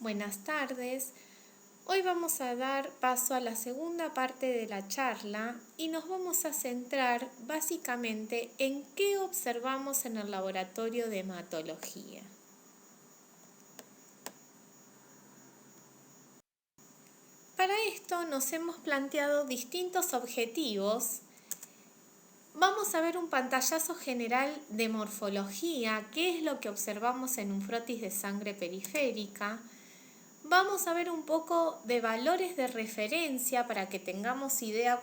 Buenas tardes. Hoy vamos a dar paso a la segunda parte de la charla y nos vamos a centrar básicamente en qué observamos en el laboratorio de hematología. Para esto nos hemos planteado distintos objetivos. Vamos a ver un pantallazo general de morfología, qué es lo que observamos en un frotis de sangre periférica. Vamos a ver un poco de valores de referencia para que tengamos idea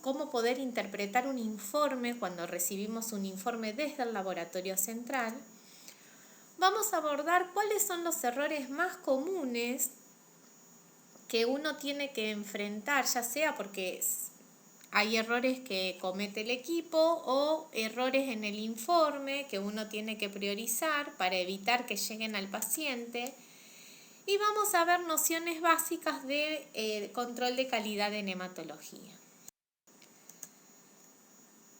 cómo poder interpretar un informe cuando recibimos un informe desde el laboratorio central. Vamos a abordar cuáles son los errores más comunes que uno tiene que enfrentar, ya sea porque hay errores que comete el equipo o errores en el informe que uno tiene que priorizar para evitar que lleguen al paciente. Y vamos a ver nociones básicas de control de calidad en hematología.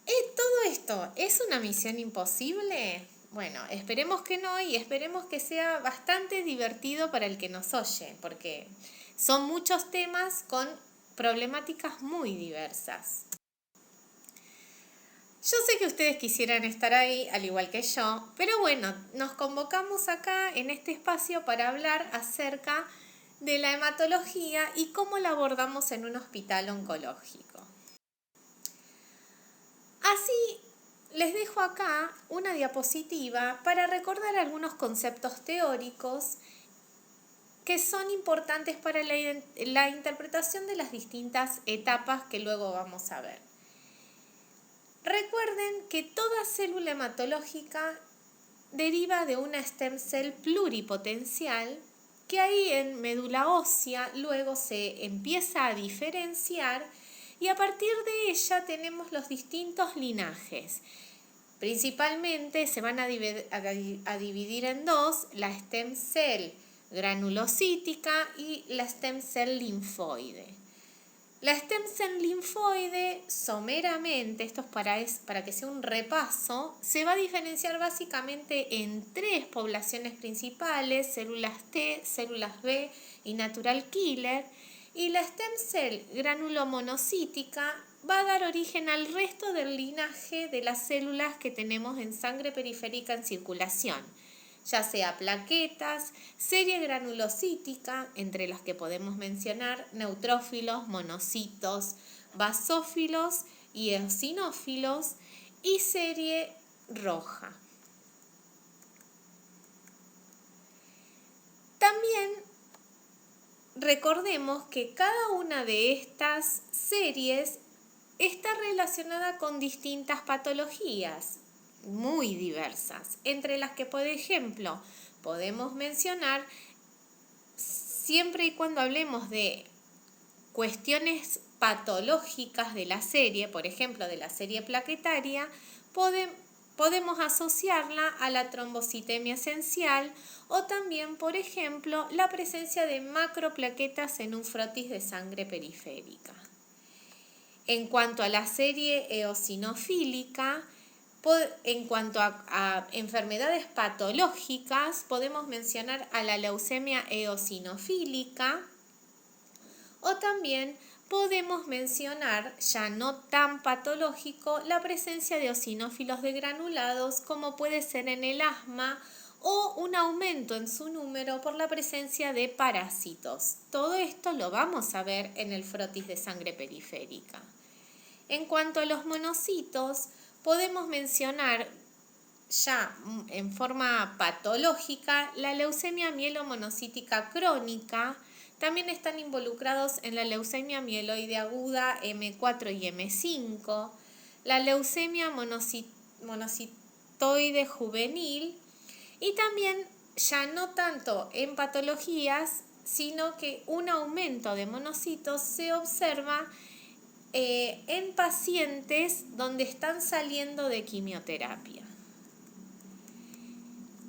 ¿Todo esto es una misión imposible? Bueno, esperemos que no y esperemos que sea bastante divertido para el que nos oye, porque son muchos temas con problemáticas muy diversas. Yo sé que ustedes quisieran estar ahí, al igual que yo, pero bueno, nos convocamos acá en este espacio para hablar acerca de la hematología y cómo la abordamos en un hospital oncológico. Así, les dejo acá una diapositiva para recordar algunos conceptos teóricos que son importantes para la interpretación de las distintas etapas que luego vamos a ver. Recuerden que toda célula hematológica deriva de una stem cell pluripotencial que ahí en médula ósea luego se empieza a diferenciar y a partir de ella tenemos los distintos linajes. Principalmente se van a dividir en dos, la stem cell granulocítica y la stem cell linfoide. La stem cell linfoide, someramente, esto es para que sea un repaso, se va a diferenciar básicamente en tres poblaciones principales, células T, células B y natural killer, y la stem cell granulomonocítica va a dar origen al resto del linaje de las células que tenemos en sangre periférica en circulación, ya sea plaquetas, serie granulocítica, entre las que podemos mencionar neutrófilos, monocitos, basófilos y eosinófilos, y serie roja. También recordemos que cada una de estas series está relacionada con distintas patologías muy diversas, entre las que, por ejemplo, podemos mencionar, siempre y cuando hablemos de cuestiones patológicas de la serie, por ejemplo, de la serie plaquetaria, podemos asociarla a la trombocitemia esencial o también, por ejemplo, la presencia de macroplaquetas en un frotis de sangre periférica. En cuanto a la serie eosinofílica, en cuanto a enfermedades patológicas, podemos mencionar a la leucemia eosinofílica o también podemos mencionar, ya no tan patológico, la presencia de eosinófilos degranulados como puede ser en el asma o un aumento en su número por la presencia de parásitos. Todo esto lo vamos a ver en el frotis de sangre periférica. En cuanto a los monocitos, podemos mencionar ya en forma patológica la leucemia mielomonocítica crónica. También están involucrados en la leucemia mieloide aguda M4 y M5, la leucemia monocitoide juvenil y también ya no tanto en patologías, sino que un aumento de monocitos se observa en pacientes donde están saliendo de quimioterapia.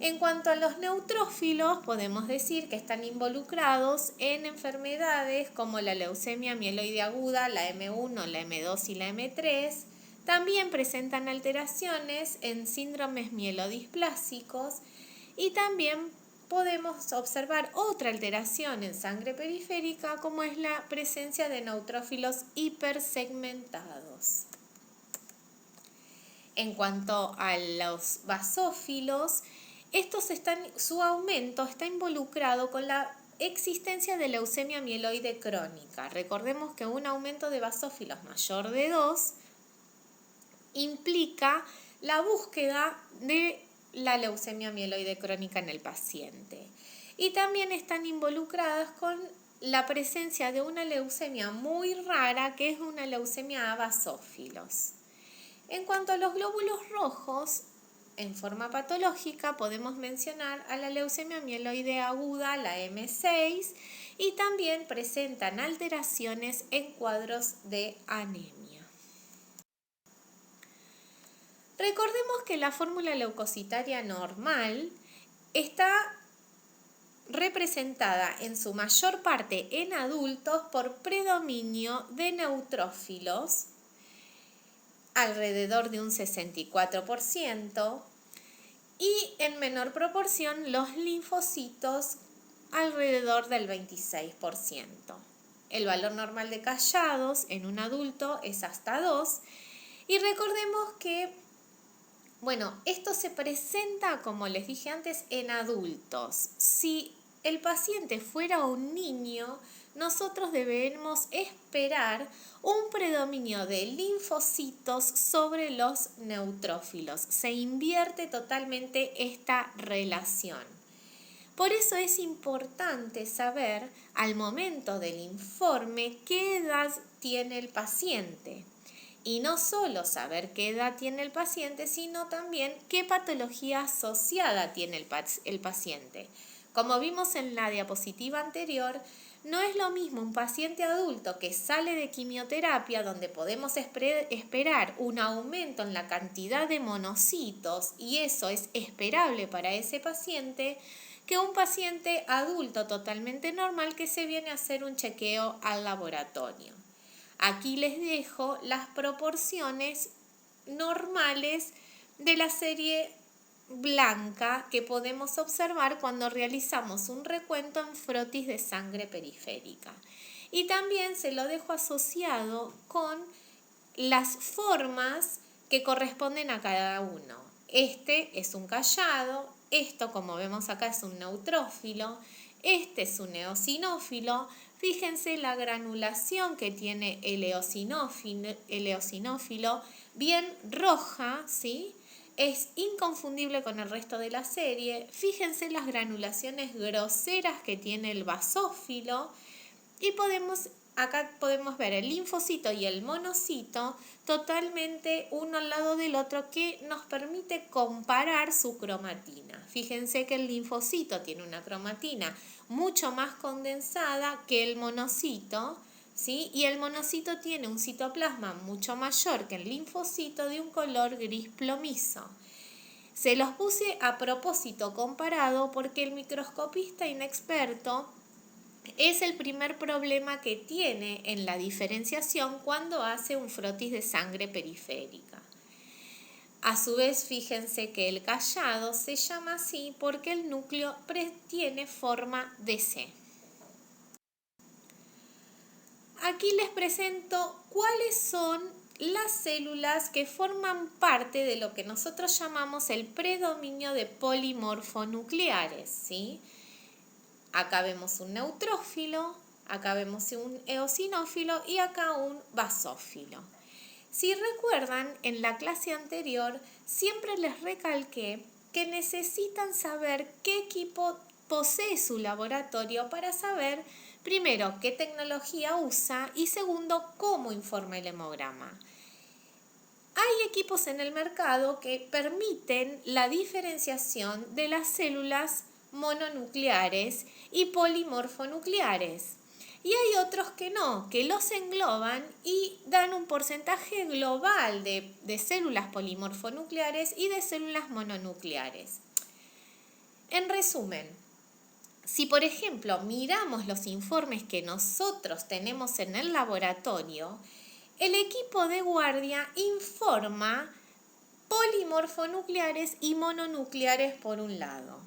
En cuanto a los neutrófilos, podemos decir que están involucrados en enfermedades como la leucemia mieloide aguda, la M1, la M2 y la M3. También presentan alteraciones en síndromes mielodisplásicos y también podemos observar otra alteración en sangre periférica, como es la presencia de neutrófilos hipersegmentados. En cuanto a los basófilos, su aumento está involucrado con la existencia de leucemia mieloide crónica. Recordemos que un aumento de basófilos mayor de 2 implica la búsqueda de la leucemia mieloide crónica en el paciente. Y también están involucradas con la presencia de una leucemia muy rara, que es una leucemia a basófilos. En cuanto a los glóbulos rojos, en forma patológica podemos mencionar a la leucemia mieloide aguda, la M6, y también presentan alteraciones en cuadros de anemia. Recordemos que la fórmula leucocitaria normal está representada en su mayor parte en adultos por predominio de neutrófilos, alrededor de un 64%, y en menor proporción los linfocitos, alrededor del 26%. El valor normal de callados en un adulto es hasta 2, y recordemos que esto se presenta, como les dije antes, en adultos. Si el paciente fuera un niño, nosotros debemos esperar un predominio de linfocitos sobre los neutrófilos. Se invierte totalmente esta relación. Por eso es importante saber al momento del informe qué edad tiene el paciente. Y no solo saber qué edad tiene el paciente, sino también qué patología asociada tiene el paciente. Como vimos en la diapositiva anterior, no es lo mismo un paciente adulto que sale de quimioterapia, donde podemos esperar un aumento en la cantidad de monocitos, y eso es esperable para ese paciente, que un paciente adulto totalmente normal que se viene a hacer un chequeo al laboratorio. Aquí les dejo las proporciones normales de la serie blanca que podemos observar cuando realizamos un recuento en frotis de sangre periférica. Y también se lo dejo asociado con las formas que corresponden a cada uno. Este es un callado, esto, como vemos acá, es un neutrófilo, este es un eosinófilo. Fíjense la granulación que tiene el eosinófilo, bien roja, ¿sí? Es inconfundible con el resto de la serie. Fíjense las granulaciones groseras que tiene el basófilo, y acá podemos ver el linfocito y el monocito totalmente uno al lado del otro, que nos permite comparar su cromatina. Fíjense que el linfocito tiene una cromatina mucho más condensada que el monocito, ¿sí? Y el monocito tiene un citoplasma mucho mayor que el linfocito, de un color gris plomizo. Se los puse a propósito comparado porque el microscopista inexperto es el primer problema que tiene en la diferenciación cuando hace un frotis de sangre periférica. A su vez, fíjense que el callado se llama así porque el núcleo tiene forma de C. Aquí les presento cuáles son las células que forman parte de lo que nosotros llamamos el predominio de polimorfonucleares, ¿sí? Acá vemos un neutrófilo, acá vemos un eosinófilo y acá un basófilo. Si recuerdan, en la clase anterior siempre les recalqué que necesitan saber qué equipo posee su laboratorio para saber, primero, qué tecnología usa y segundo, cómo informa el hemograma. Hay equipos en el mercado que permiten la diferenciación de las células mononucleares y polimorfonucleares. Y hay otros que no, que los engloban y dan un porcentaje global de células polimorfonucleares y de células mononucleares. En resumen, si por ejemplo miramos los informes que nosotros tenemos en el laboratorio, el equipo de guardia informa polimorfonucleares y mononucleares por un lado.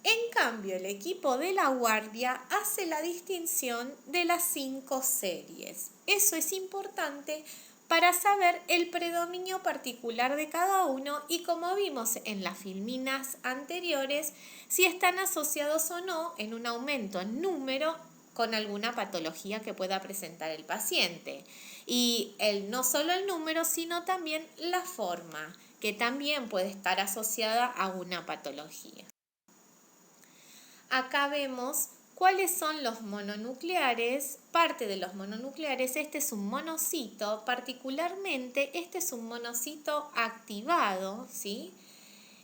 En cambio, el equipo de la guardia hace la distinción de las 5 series. Eso es importante para saber el predominio particular de cada uno y, como vimos en las filminas anteriores, si están asociados o no en un aumento en número con alguna patología que pueda presentar el paciente. Y no solo el número, sino también la forma, que también puede estar asociada a una patología. Acá vemos cuáles son los mononucleares. Parte de los mononucleares, este es un monocito, particularmente este es un monocito activado, ¿sí?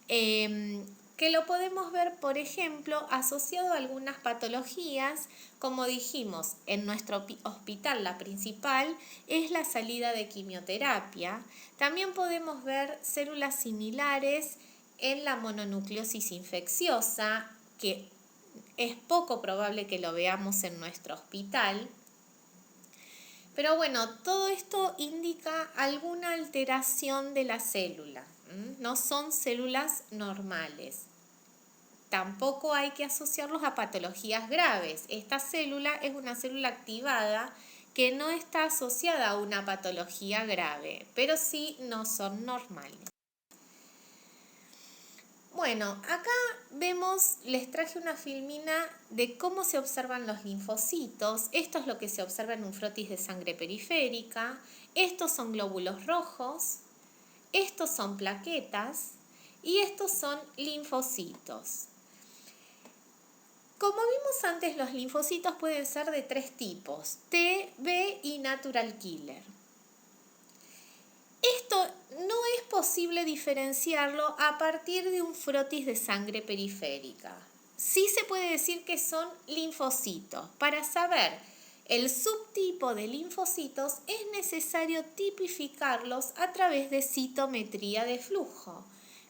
Que lo podemos ver, por ejemplo, asociado a algunas patologías, como dijimos, en nuestro hospital la principal es la salida de quimioterapia. También podemos ver células similares en la mononucleosis infecciosa, que es poco probable que lo veamos en nuestro hospital. Pero bueno, todo esto indica alguna alteración de la célula. No son células normales. Tampoco hay que asociarlos a patologías graves. Esta célula es una célula activada que no está asociada a una patología grave, pero sí no son normales. Bueno, acá vemos, les traje una filmina de cómo se observan los linfocitos. Esto es lo que se observa en un frotis de sangre periférica. Estos son glóbulos rojos, estos son plaquetas y estos son linfocitos. Como vimos antes, los linfocitos pueden ser de 3 tipos, T, B y natural killer. Esto no es posible diferenciarlo a partir de un frotis de sangre periférica. Sí se puede decir que son linfocitos. Para saber el subtipo de linfocitos es necesario tipificarlos a través de citometría de flujo.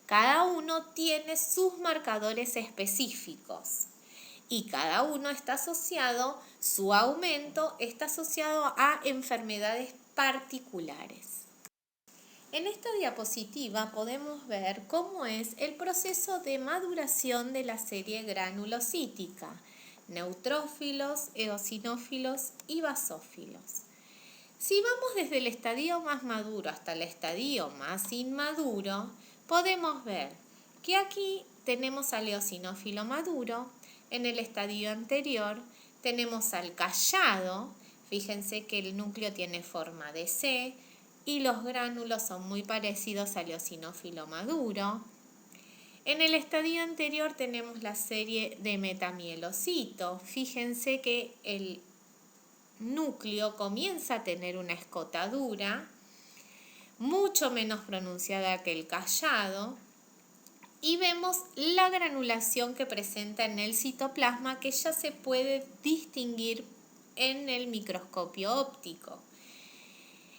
Cada uno tiene sus marcadores específicos y cada uno está asociado, su aumento está asociado a enfermedades particulares. En esta diapositiva podemos ver cómo es el proceso de maduración de la serie granulocítica, neutrófilos, eosinófilos y basófilos. Si vamos desde el estadio más maduro hasta el estadio más inmaduro, podemos ver que aquí tenemos al eosinófilo maduro, en el estadio anterior tenemos al callado, fíjense que el núcleo tiene forma de C, y los gránulos son muy parecidos al eosinófilo maduro. En el estadio anterior tenemos la serie de metamielocito. Fíjense que el núcleo comienza a tener una escotadura mucho menos pronunciada que el callado y vemos la granulación que presenta en el citoplasma, que ya se puede distinguir en el microscopio óptico.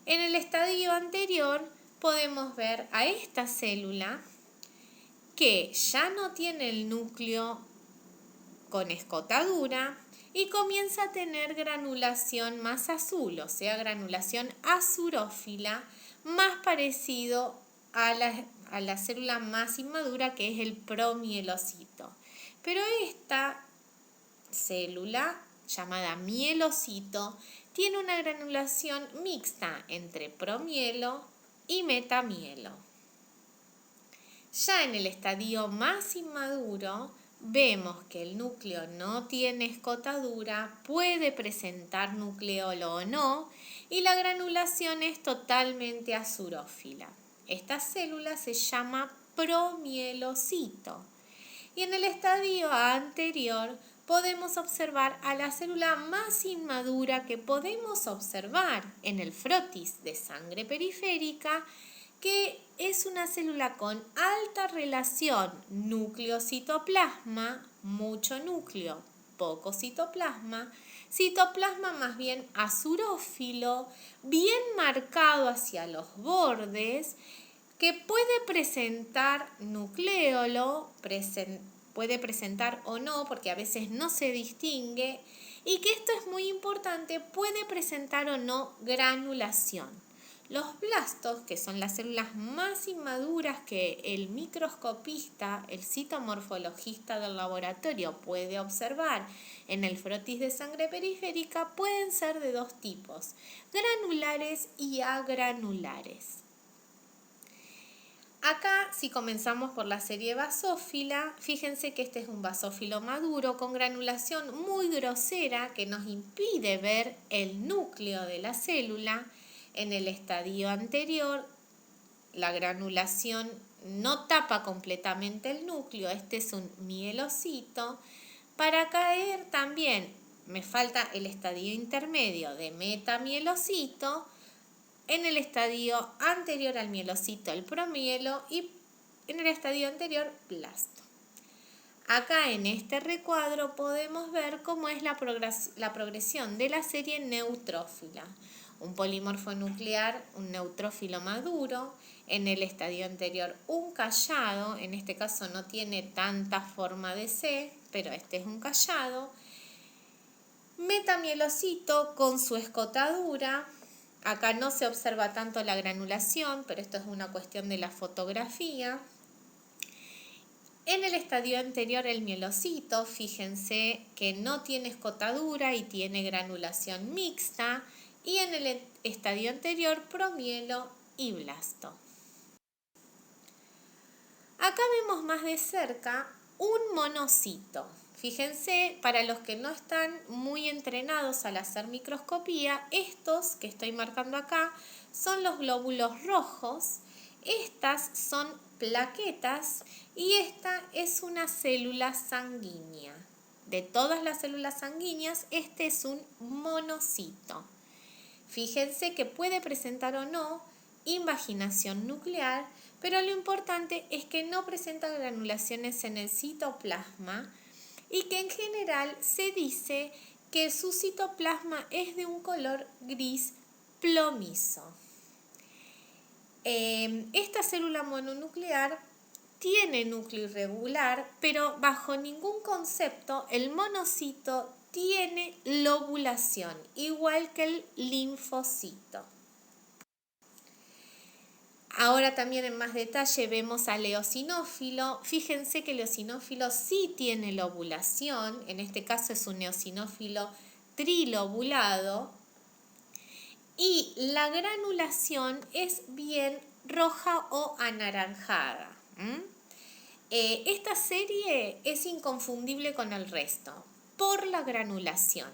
En el estadio anterior podemos ver a esta célula que ya no tiene el núcleo con escotadura y comienza a tener granulación más azul, o sea, granulación azurófila, más parecido a la célula más inmadura, que es el promielocito. Pero esta célula, llamada mielocito, tiene una granulación mixta entre promielo y metamielo. Ya en el estadio más inmaduro vemos que el núcleo no tiene escotadura, puede presentar nucleolo o no, y la granulación es totalmente azurófila. Esta célula se llama promielocito. Y en el estadio anterior podemos observar a la célula más inmadura que podemos observar en el frotis de sangre periférica, que es una célula con alta relación núcleo-citoplasma, mucho núcleo, poco citoplasma, citoplasma más bien azurófilo, bien marcado hacia los bordes, que puede presentar nucleolo, puede presentar o no, porque a veces no se distingue, y que esto es muy importante, puede presentar o no granulación. Los blastos, que son las células más inmaduras que el microscopista, el citomorfologista del laboratorio puede observar en el frotis de sangre periférica, pueden ser de dos tipos, granulares y agranulares. Acá, si comenzamos por la serie basófila, fíjense que este es un basófilo maduro con granulación muy grosera que nos impide ver el núcleo de la célula. En el estadio anterior, la granulación no tapa completamente el núcleo, este es un mielocito. Para caer también me falta el estadio intermedio de metamielocito. En el estadio anterior al mielocito, el promielo, y en el estadio anterior, blasto. Acá en este recuadro podemos ver cómo es la progresión de la serie neutrófila. Un polimorfo nuclear, un neutrófilo maduro, en el estadio anterior un callado, en este caso no tiene tanta forma de C, pero este es un callado. Metamielocito con su escotadura. Acá no se observa tanto la granulación, pero esto es una cuestión de la fotografía. En el estadio anterior el mielocito, fíjense que no tiene escotadura y tiene granulación mixta. Y en el estadio anterior promielo y blasto. Acá vemos más de cerca un monocito. Fíjense, para los que no están muy entrenados al hacer microscopía, estos que estoy marcando acá son los glóbulos rojos, estas son plaquetas y esta es una célula sanguínea. De todas las células sanguíneas, este es un monocito. Fíjense que puede presentar o no invaginación nuclear, pero lo importante es que no presenta granulaciones en el citoplasma y que en general se dice que su citoplasma es de un color gris plomizo. Esta célula mononuclear tiene núcleo irregular, pero bajo ningún concepto el monocito tiene lobulación, igual que el linfocito. Ahora también en más detalle vemos al eosinófilo. Fíjense que el eosinófilo sí tiene lobulación, en este caso es un eosinófilo trilobulado, y la granulación es bien roja o anaranjada. Esta serie es inconfundible con el resto por la granulación.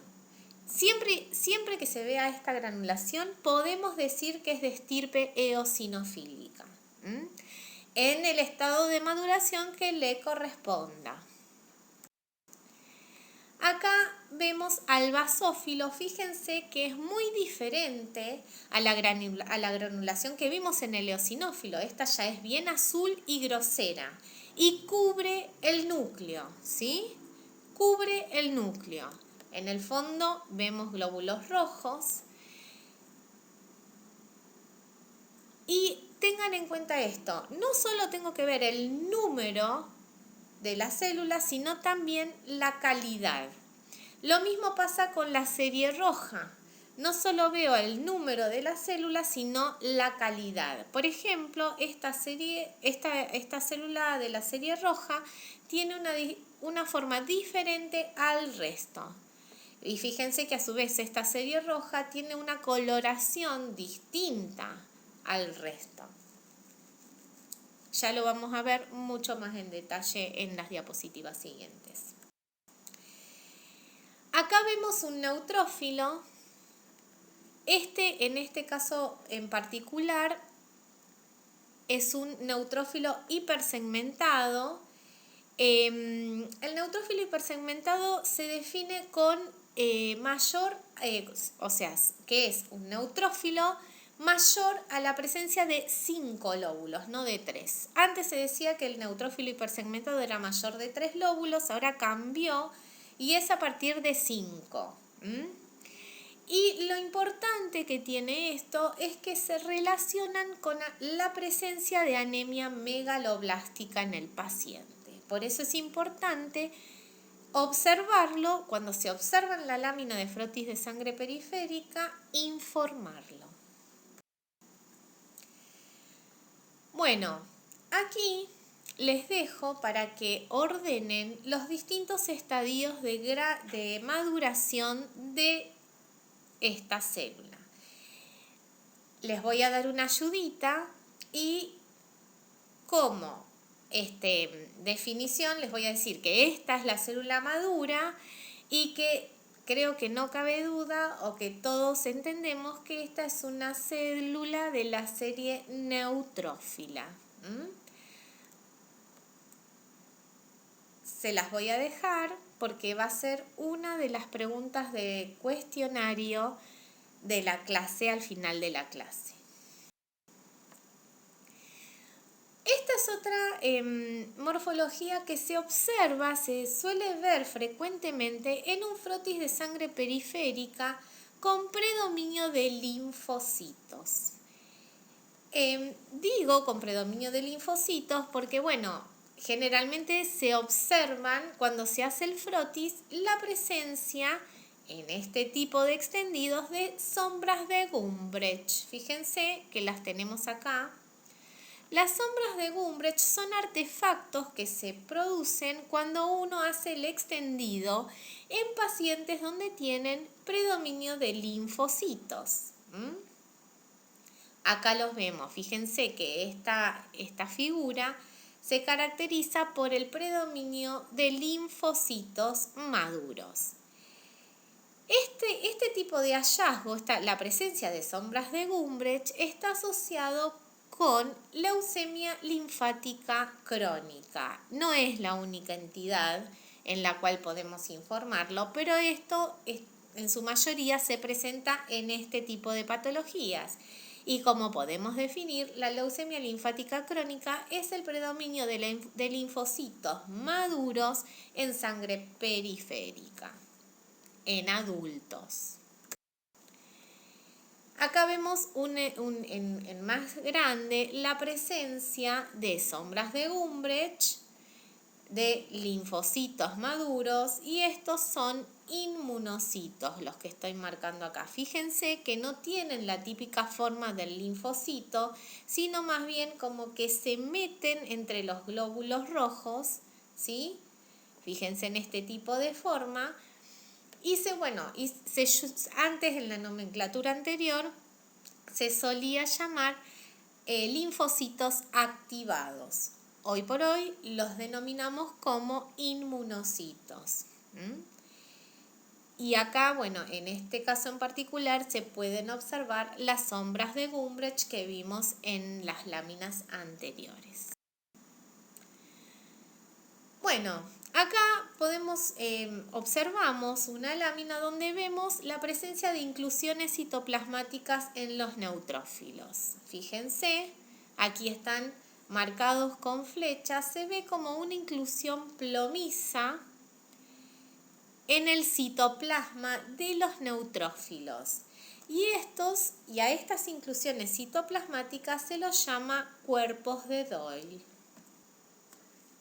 Siempre que se vea esta granulación podemos decir que es de estirpe eosinofílica, en el estado de maduración que le corresponda. Acá vemos al basófilo, fíjense que es muy diferente a la granulación que vimos en el eosinófilo. Esta ya es bien azul y grosera y cubre el núcleo, ¿sí? Cubre el núcleo. En el fondo vemos glóbulos rojos. Y tengan en cuenta esto, no solo tengo que ver el número de las células, sino también la calidad. Lo mismo pasa con la serie roja. No solo veo el número de las células, sino la calidad. Por ejemplo, esta célula de la serie roja tiene una forma diferente al resto. Y fíjense que a su vez esta serie roja tiene una coloración distinta al resto. Ya lo vamos a ver mucho más en detalle en las diapositivas siguientes. Acá vemos un neutrófilo. En este caso en particular, es un neutrófilo hipersegmentado. El neutrófilo hipersegmentado se define con que es un neutrófilo mayor a la presencia de 5 lóbulos, no de 3. Antes se decía que el neutrófilo hipersegmentado era mayor de 3 lóbulos, ahora cambió y es a partir de 5. Y lo importante que tiene esto es que se relacionan con la presencia de anemia megaloblástica en el paciente. Por eso es importante observarlo, cuando se observa en la lámina de frotis de sangre periférica, informarlo. Bueno, aquí les dejo para que ordenen los distintos estadios de maduración de esta célula. Les voy a dar una ayudita y como definición les voy a decir que esta es la célula madura y que creo que no cabe duda o que todos entendemos que esta es una célula de la serie neutrófila. Se las voy a dejar porque va a ser una de las preguntas de cuestionario de la clase al final de la clase. Esta es otra morfología que se observa, se suele ver frecuentemente en un frotis de sangre periférica con predominio de linfocitos. Digo con predominio de linfocitos porque, generalmente se observan cuando se hace el frotis la presencia en este tipo de extendidos de sombras de Gumbrecht. Fíjense que las tenemos acá. Las sombras de Gumbrecht son artefactos que se producen cuando uno hace el extendido en pacientes donde tienen predominio de linfocitos. Acá los vemos. Fíjense que esta figura se caracteriza por el predominio de linfocitos maduros. Este tipo de hallazgo, la presencia de sombras de Gumbrecht, está asociado con leucemia linfática crónica. No es la única entidad en la cual podemos informarlo, pero esto en su mayoría se presenta en este tipo de patologías. Y como podemos definir, la leucemia linfática crónica es el predominio de linfocitos maduros en sangre periférica, en adultos. Acá vemos en más grande la presencia de sombras de Gumbrecht, de linfocitos maduros, y estos son inmunocitos, los que estoy marcando acá. Fíjense que no tienen la típica forma del linfocito, sino más bien como que se meten entre los glóbulos rojos, ¿sí? Fíjense en este tipo de forma. Antes, en la nomenclatura anterior, se solía llamar linfocitos activados. Hoy por hoy los denominamos como inmunocitos. Y acá, en este caso en particular, se pueden observar las sombras de Gumbrecht que vimos en las láminas anteriores. Acá observamos una lámina donde vemos la presencia de inclusiones citoplasmáticas en los neutrófilos. Fíjense, aquí están marcados con flechas, se ve como una inclusión plomiza en el citoplasma de los neutrófilos. Y a estas inclusiones citoplasmáticas se los llama cuerpos de Doyle.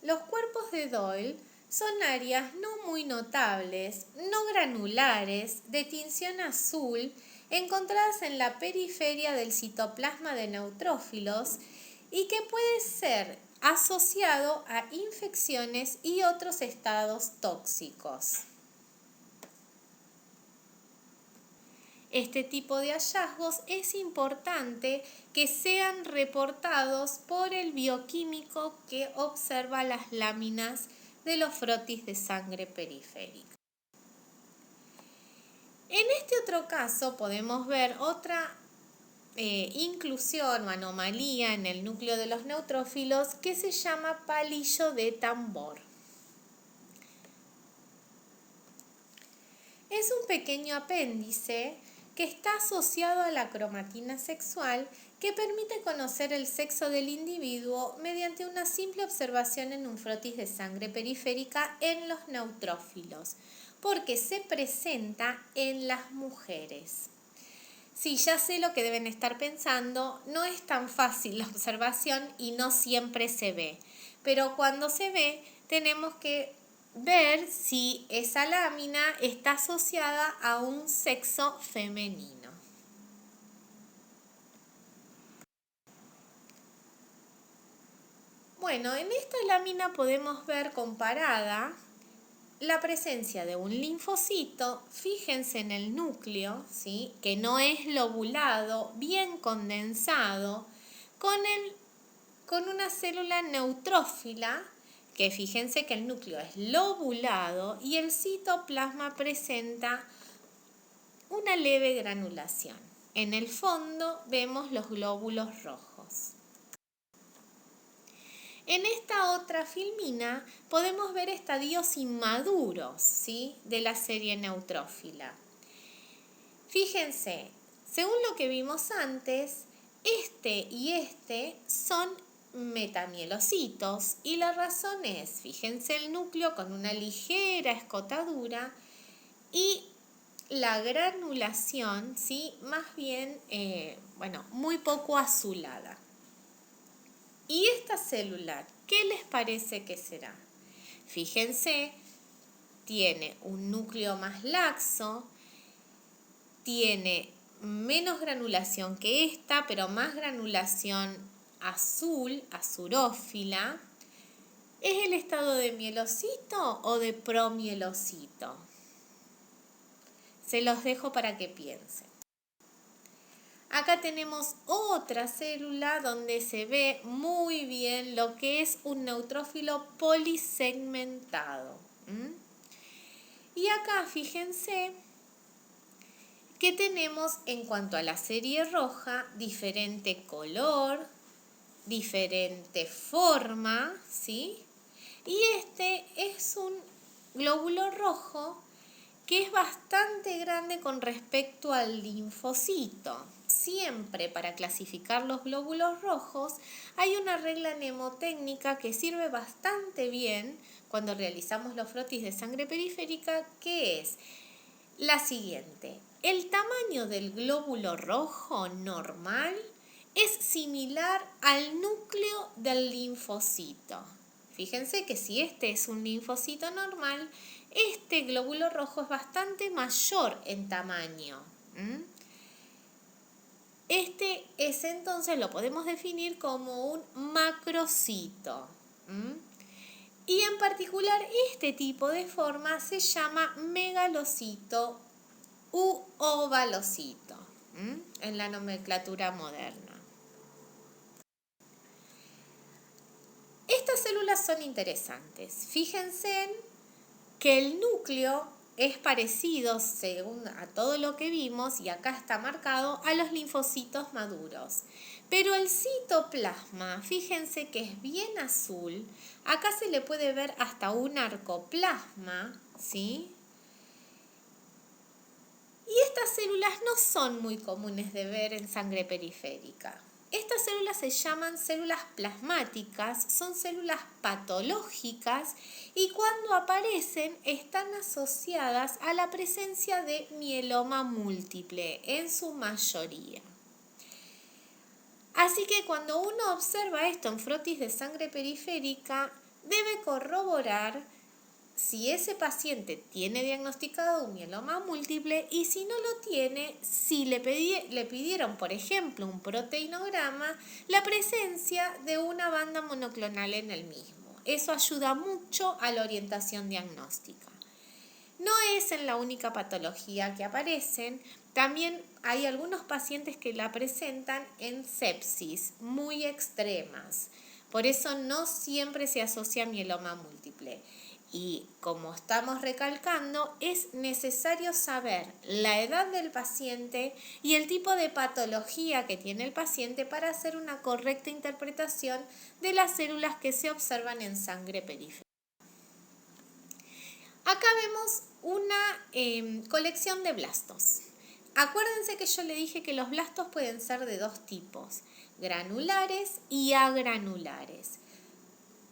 Los cuerpos de Doyle son áreas no muy notables, no granulares, de tinción azul, encontradas en la periferia del citoplasma de neutrófilos y que puede ser asociado a infecciones y otros estados tóxicos. Este tipo de hallazgos es importante que sean reportados por el bioquímico que observa las láminas de los frotis de sangre periférica. En este otro caso podemos ver otra inclusión o anomalía en el núcleo de los neutrófilos que se llama palillo de tambor. Es un pequeño apéndice que está asociado a la cromatina sexual que permite conocer el sexo del individuo mediante una simple observación en un frotis de sangre periférica en los neutrófilos, porque se presenta en las mujeres. Sí, ya sé lo que deben estar pensando, no es tan fácil la observación y no siempre se ve, pero cuando se ve tenemos que ver si esa lámina está asociada a un sexo femenino. Bueno, en esta lámina podemos ver comparada la presencia de un linfocito, fíjense en el núcleo, ¿sí? Que no es lobulado, bien condensado, con una célula neutrófila, que fíjense que el núcleo es lobulado y el citoplasma presenta una leve granulación. En el fondo vemos los glóbulos rojos. En esta otra filmina podemos ver estadios inmaduros, ¿sí? De la serie neutrófila. Fíjense, según lo que vimos antes, este y este son metamielocitos y la razón es, fíjense el núcleo con una ligera escotadura y la granulación, ¿sí? Más bien, muy poco azulada. ¿Y esta célula qué les parece que será? Fíjense, tiene un núcleo más laxo, tiene menos granulación que esta, pero más granulación azul, azurófila. ¿Es el estado de mielocito o de promielocito? Se los dejo para que piensen. Acá tenemos otra célula donde se ve muy bien lo que es un neutrófilo polisegmentado. Y acá fíjense que tenemos en cuanto a la serie roja diferente color, diferente forma, ¿sí? Y este es un glóbulo rojo que es bastante grande con respecto al linfocito. Siempre para clasificar los glóbulos rojos hay una regla mnemotécnica que sirve bastante bien cuando realizamos los frotis de sangre periférica, que es la siguiente. El tamaño del glóbulo rojo normal es similar al núcleo del linfocito. Fíjense que si este es un linfocito normal, este glóbulo rojo es bastante mayor en tamaño. Este es entonces, lo podemos definir como un macrocito. Y en particular este tipo de forma se llama megalocito u ovalocito en la nomenclatura moderna. Estas células son interesantes. Fíjense que el núcleo es parecido, según a todo lo que vimos, y acá está marcado, a los linfocitos maduros. Pero el citoplasma, fíjense que es bien azul. Acá se le puede ver hasta un arcoplasma, ¿sí? Y estas células no son muy comunes de ver en sangre periférica. Estas células se llaman células plasmáticas, son células patológicas y cuando aparecen están asociadas a la presencia de mieloma múltiple en su mayoría. Así que cuando uno observa esto en frotis de sangre periférica, debe corroborar si ese paciente tiene diagnosticado un mieloma múltiple y si no lo tiene, si le pidieron, por ejemplo, un proteinograma, la presencia de una banda monoclonal en el mismo. Eso ayuda mucho a la orientación diagnóstica. No es en la única patología que aparecen, también hay algunos pacientes que la presentan en sepsis muy extremas. Por eso no siempre se asocia a mieloma múltiple. Y como estamos recalcando, es necesario saber la edad del paciente y el tipo de patología que tiene el paciente para hacer una correcta interpretación de las células que se observan en sangre periférica. Acá vemos una colección de blastos. Acuérdense que yo le dije que los blastos pueden ser de dos tipos, granulares y agranulares.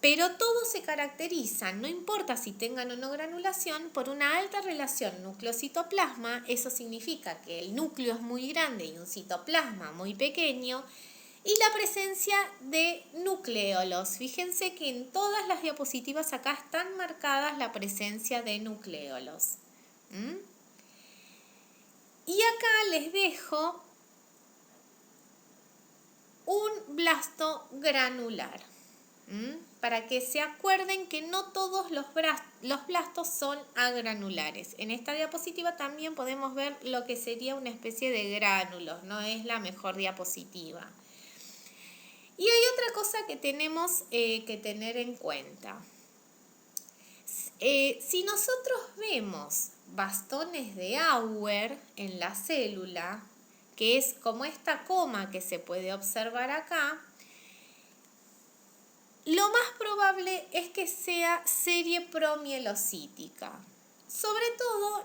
Pero todos se caracterizan, no importa si tengan o no granulación, por una alta relación núcleo-citoplasma. Eso significa que el núcleo es muy grande y un citoplasma muy pequeño. Y la presencia de nucleolos. Fíjense que en todas las diapositivas acá están marcadas la presencia de nucleolos. Y acá les dejo un blasto granular. Para que se acuerden que no todos los blastos son agranulares. En esta diapositiva también podemos ver lo que sería una especie de gránulos, no es la mejor diapositiva. Y hay otra cosa que tenemos que tener en cuenta. Si nosotros vemos bastones de Auer en la célula, que es como esta coma que se puede observar acá, lo más probable es que sea serie promielocítica. Sobre todo,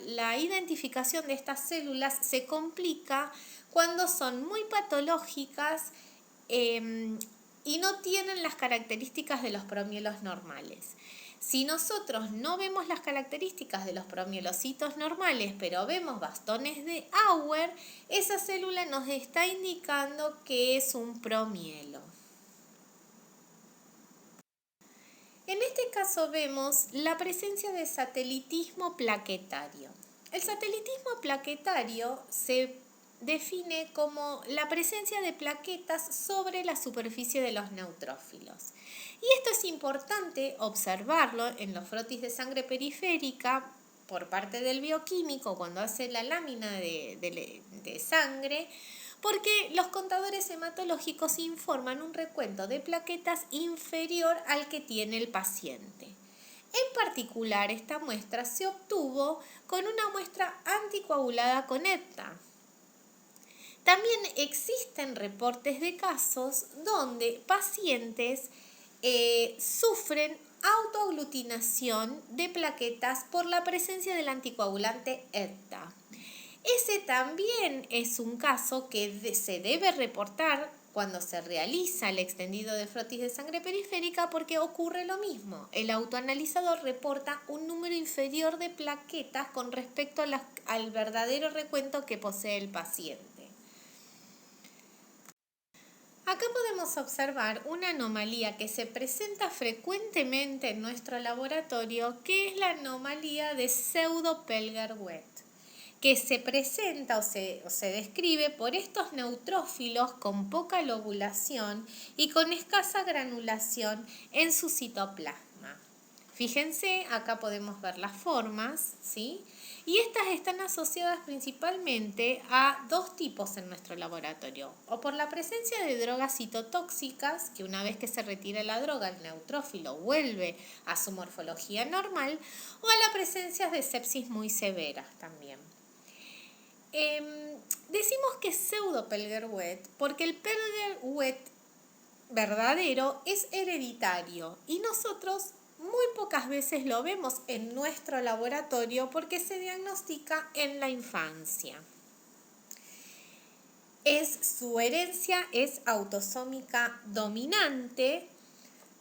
la identificación de estas células se complica cuando son muy patológicas y no tienen las características de los promielos normales. Si nosotros no vemos las características de los promielocitos normales, pero vemos bastones de Auer, esa célula nos está indicando que es un promielo. En este caso vemos la presencia de satelitismo plaquetario. El satelitismo plaquetario se define como la presencia de plaquetas sobre la superficie de los neutrófilos. Y esto es importante observarlo en los frotis de sangre periférica por parte del bioquímico cuando hace la lámina de sangre, porque los contadores hematológicos informan un recuento de plaquetas inferior al que tiene el paciente. En particular, esta muestra se obtuvo con una muestra anticoagulada con EPTA. También existen reportes de casos donde pacientes sufren autoaglutinación de plaquetas por la presencia del anticoagulante EPTA. Ese también es un caso que se debe reportar cuando se realiza el extendido de frotis de sangre periférica porque ocurre lo mismo. El autoanalizador reporta un número inferior de plaquetas con respecto al verdadero recuento que posee el paciente. Acá podemos observar una anomalía que se presenta frecuentemente en nuestro laboratorio, que es la anomalía de Pseudo-Pelger-Wett, que se presenta o se describe por estos neutrófilos con poca lobulación y con escasa granulación en su citoplasma. Fíjense, acá podemos ver las formas, ¿sí? Y estas están asociadas principalmente a dos tipos en nuestro laboratorio, o por la presencia de drogas citotóxicas, que una vez que se retira la droga, el neutrófilo vuelve a su morfología normal, o a la presencia de sepsis muy severas también. Decimos que es pseudo-Pelger-Wett porque el Pelger-Wett verdadero es hereditario y nosotros muy pocas veces lo vemos en nuestro laboratorio porque se diagnostica en la infancia. Su herencia es autosómica dominante,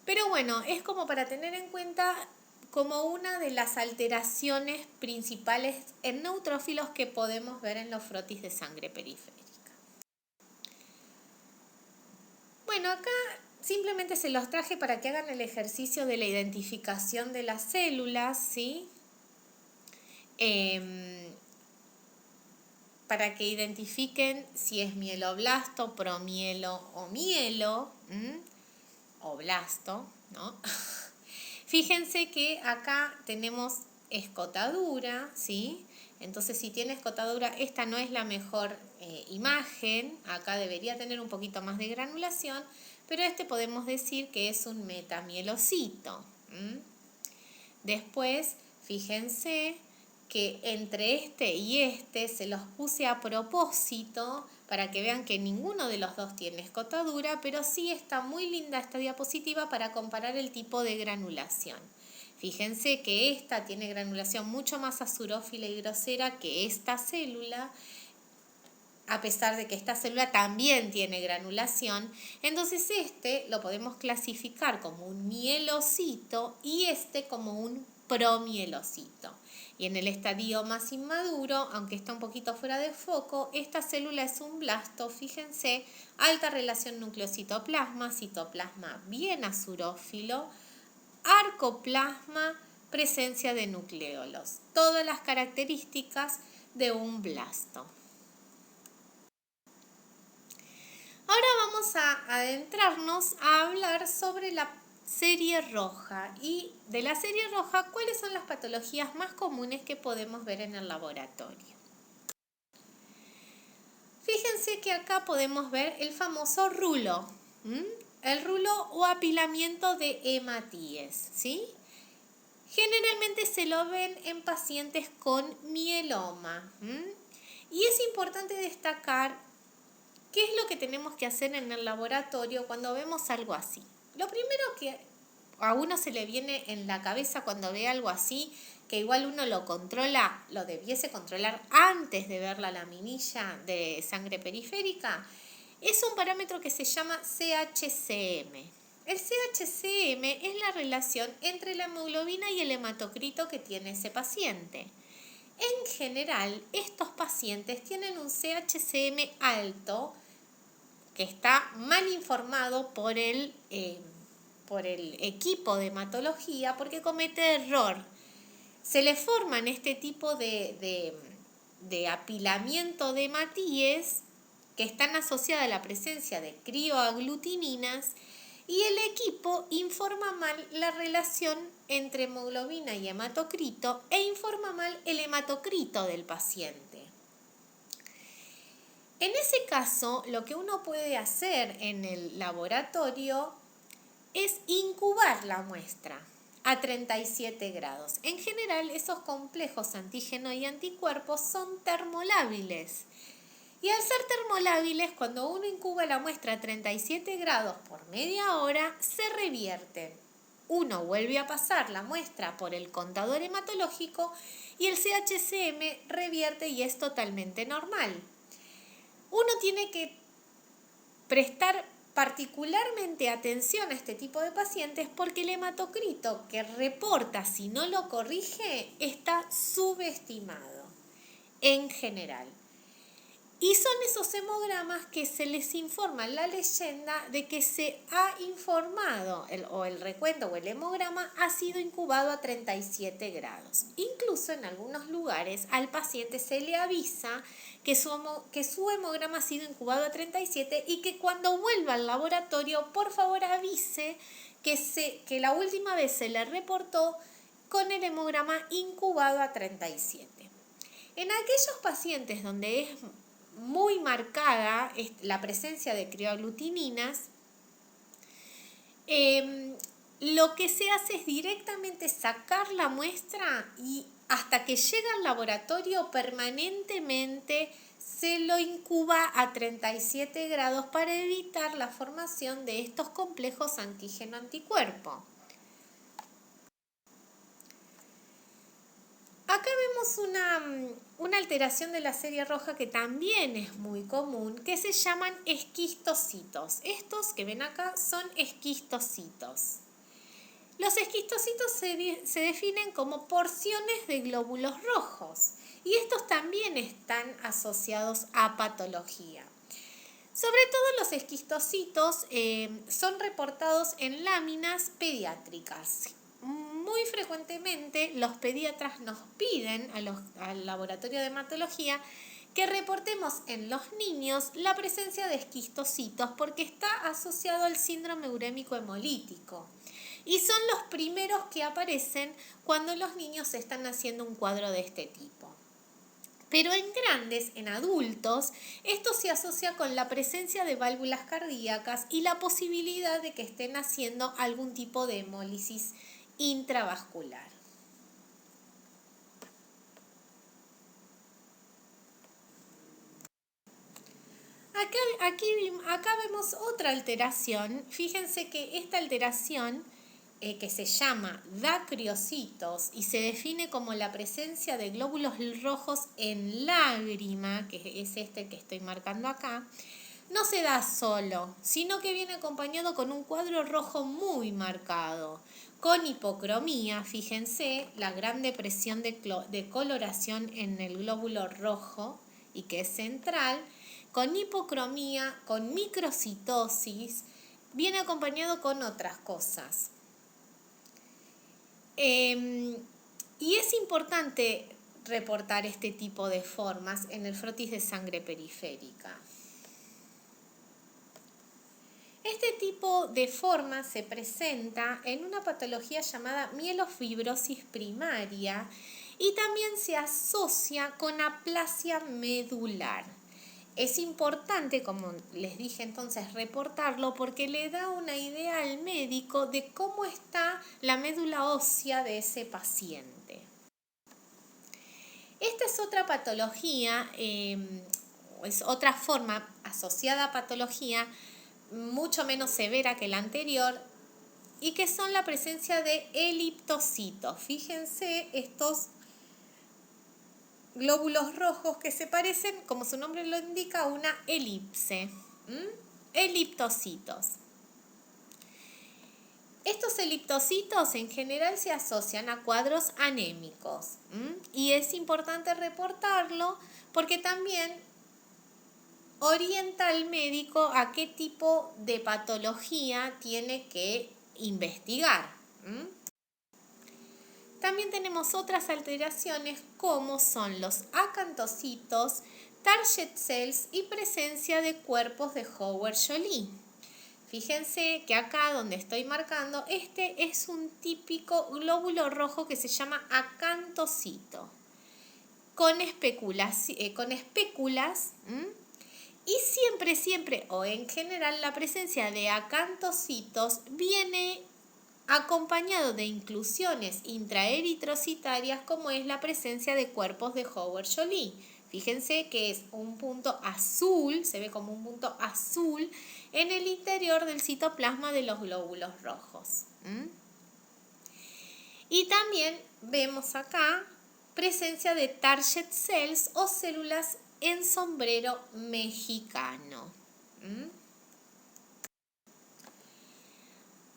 pero bueno, es como para tener en cuenta como una de las alteraciones principales en neutrófilos que podemos ver en los frotis de sangre periférica. Bueno, acá simplemente se los traje para que hagan el ejercicio de la identificación de las células, ¿sí? Para que identifiquen si es mieloblasto, promielo o mielo, o blasto, ¿no? Fíjense que acá tenemos escotadura, ¿sí? Entonces, si tiene escotadura, esta no es la mejor imagen. Acá debería tener un poquito más de granulación, pero podemos decir que es un metamielocito. Después, fíjense que entre y se los puse a propósito para que vean que ninguno de los dos tiene escotadura, pero sí está muy linda esta diapositiva para comparar el tipo de granulación. Fíjense que esta tiene granulación mucho más azurófila y grosera que esta célula, a pesar de que esta célula también tiene granulación. Entonces lo podemos clasificar como un mielocito y como un promielocito. Y en el estadio más inmaduro, aunque está un poquito fuera de foco, esta célula es un blasto, fíjense, alta relación nucleocitoplasma, citoplasma bien azurófilo, arcoplasma, presencia de nucleolos. Todas las características de un blasto. Ahora vamos a adentrarnos a hablar sobre la serie roja y de la serie roja, ¿cuáles son las patologías más comunes que podemos ver en el laboratorio? Fíjense que acá podemos ver el famoso rulo, el rulo o apilamiento de hematíes, ¿sí? Generalmente se lo ven en pacientes con mieloma. Y es importante destacar qué es lo que tenemos que hacer en el laboratorio cuando vemos algo así. Lo primero que a uno se le viene en la cabeza cuando ve algo así, que igual uno lo controla, lo debiese controlar antes de ver la laminilla de sangre periférica, es un parámetro que se llama CHCM. El CHCM es la relación entre la hemoglobina y el hematocrito que tiene ese paciente. En general, estos pacientes tienen un CHCM alto que está mal informado por el equipo de hematología porque comete error. Se le forman este tipo de apilamiento de hematíes que están asociadas a la presencia de crioaglutininas y el equipo informa mal la relación entre hemoglobina y hematocrito e informa mal el hematocrito del paciente. En ese caso, lo que uno puede hacer en el laboratorio es incubar la muestra a 37 grados. En general, esos complejos antígeno y anticuerpos son termolábiles. Y al ser termolábiles, cuando uno incuba la muestra a 37 grados por media hora, se revierten. Uno vuelve a pasar la muestra por el contador hematológico y el CHCM revierte y es totalmente normal. Uno tiene que prestar particularmente atención a este tipo de pacientes porque el hematocrito que reporta si no lo corrige está subestimado en general. Y son esos hemogramas que se les informa la leyenda de que se ha informado el recuento o el hemograma ha sido incubado a 37 grados. Incluso en algunos lugares al paciente se le avisa que su hemograma ha sido incubado a 37 y que cuando vuelva al laboratorio por favor avise que la última vez se le reportó con el hemograma incubado a 37. En aquellos pacientes donde es muy marcada la presencia de crioaglutininas, lo que se hace es directamente sacar la muestra y hasta que llega al laboratorio permanentemente se lo incuba a 37 grados para evitar la formación de estos complejos antígeno-anticuerpo. Acá vemos una alteración de la serie roja que también es muy común, que se llaman esquistocitos. Estos que ven acá son esquistocitos. Los esquistocitos se definen como porciones de glóbulos rojos y estos también están asociados a patología. Sobre todo los esquistocitos son reportados en láminas pediátricas. Muy frecuentemente los pediatras nos piden al laboratorio de hematología que reportemos en los niños la presencia de esquistocitos porque está asociado al síndrome urémico hemolítico. Y son los primeros que aparecen cuando los niños están haciendo un cuadro de este tipo. Pero en grandes, en adultos, esto se asocia con la presencia de válvulas cardíacas y la posibilidad de que estén haciendo algún tipo de hemólisis intravascular. Acá vemos otra alteración. Fíjense que esta alteración que se llama dacriocitos y se define como la presencia de glóbulos rojos en lágrima, que es este que estoy marcando acá, no se da solo, sino que viene acompañado con un cuadro rojo muy marcado, con hipocromía, fíjense, la gran depresión de coloración en el glóbulo rojo y que es central, con hipocromía, con microcitosis, viene acompañado con otras cosas. Y es importante reportar este tipo de formas en el frotis de sangre periférica. Este tipo de forma se presenta en una patología llamada mielofibrosis primaria y también se asocia con aplasia medular. Es importante, como les dije entonces, reportarlo porque le da una idea al médico de cómo está la médula ósea de ese paciente. Esta es otra patología, es otra forma asociada a patología mucho menos severa que la anterior y que son la presencia de eliptocitos. Fíjense estos glóbulos rojos que se parecen, como su nombre lo indica, a una elipse. Eliptocitos. Estos eliptocitos en general se asocian a cuadros anémicos y es importante reportarlo porque también orienta al médico a qué tipo de patología tiene que investigar. También tenemos otras alteraciones como son los acantocitos, target cells y presencia de cuerpos de Howard-Joly. Fíjense que acá donde estoy marcando, este es un típico glóbulo rojo que se llama acantocito, con espéculas. Y siempre, o en general, la presencia de acantocitos viene acompañado de inclusiones intraeritrocitarias como es la presencia de cuerpos de Howard-Joly. Fíjense que es un punto azul, se ve como un punto azul en el interior del citoplasma de los glóbulos rojos. Y también vemos acá presencia de target cells o células en sombrero mexicano.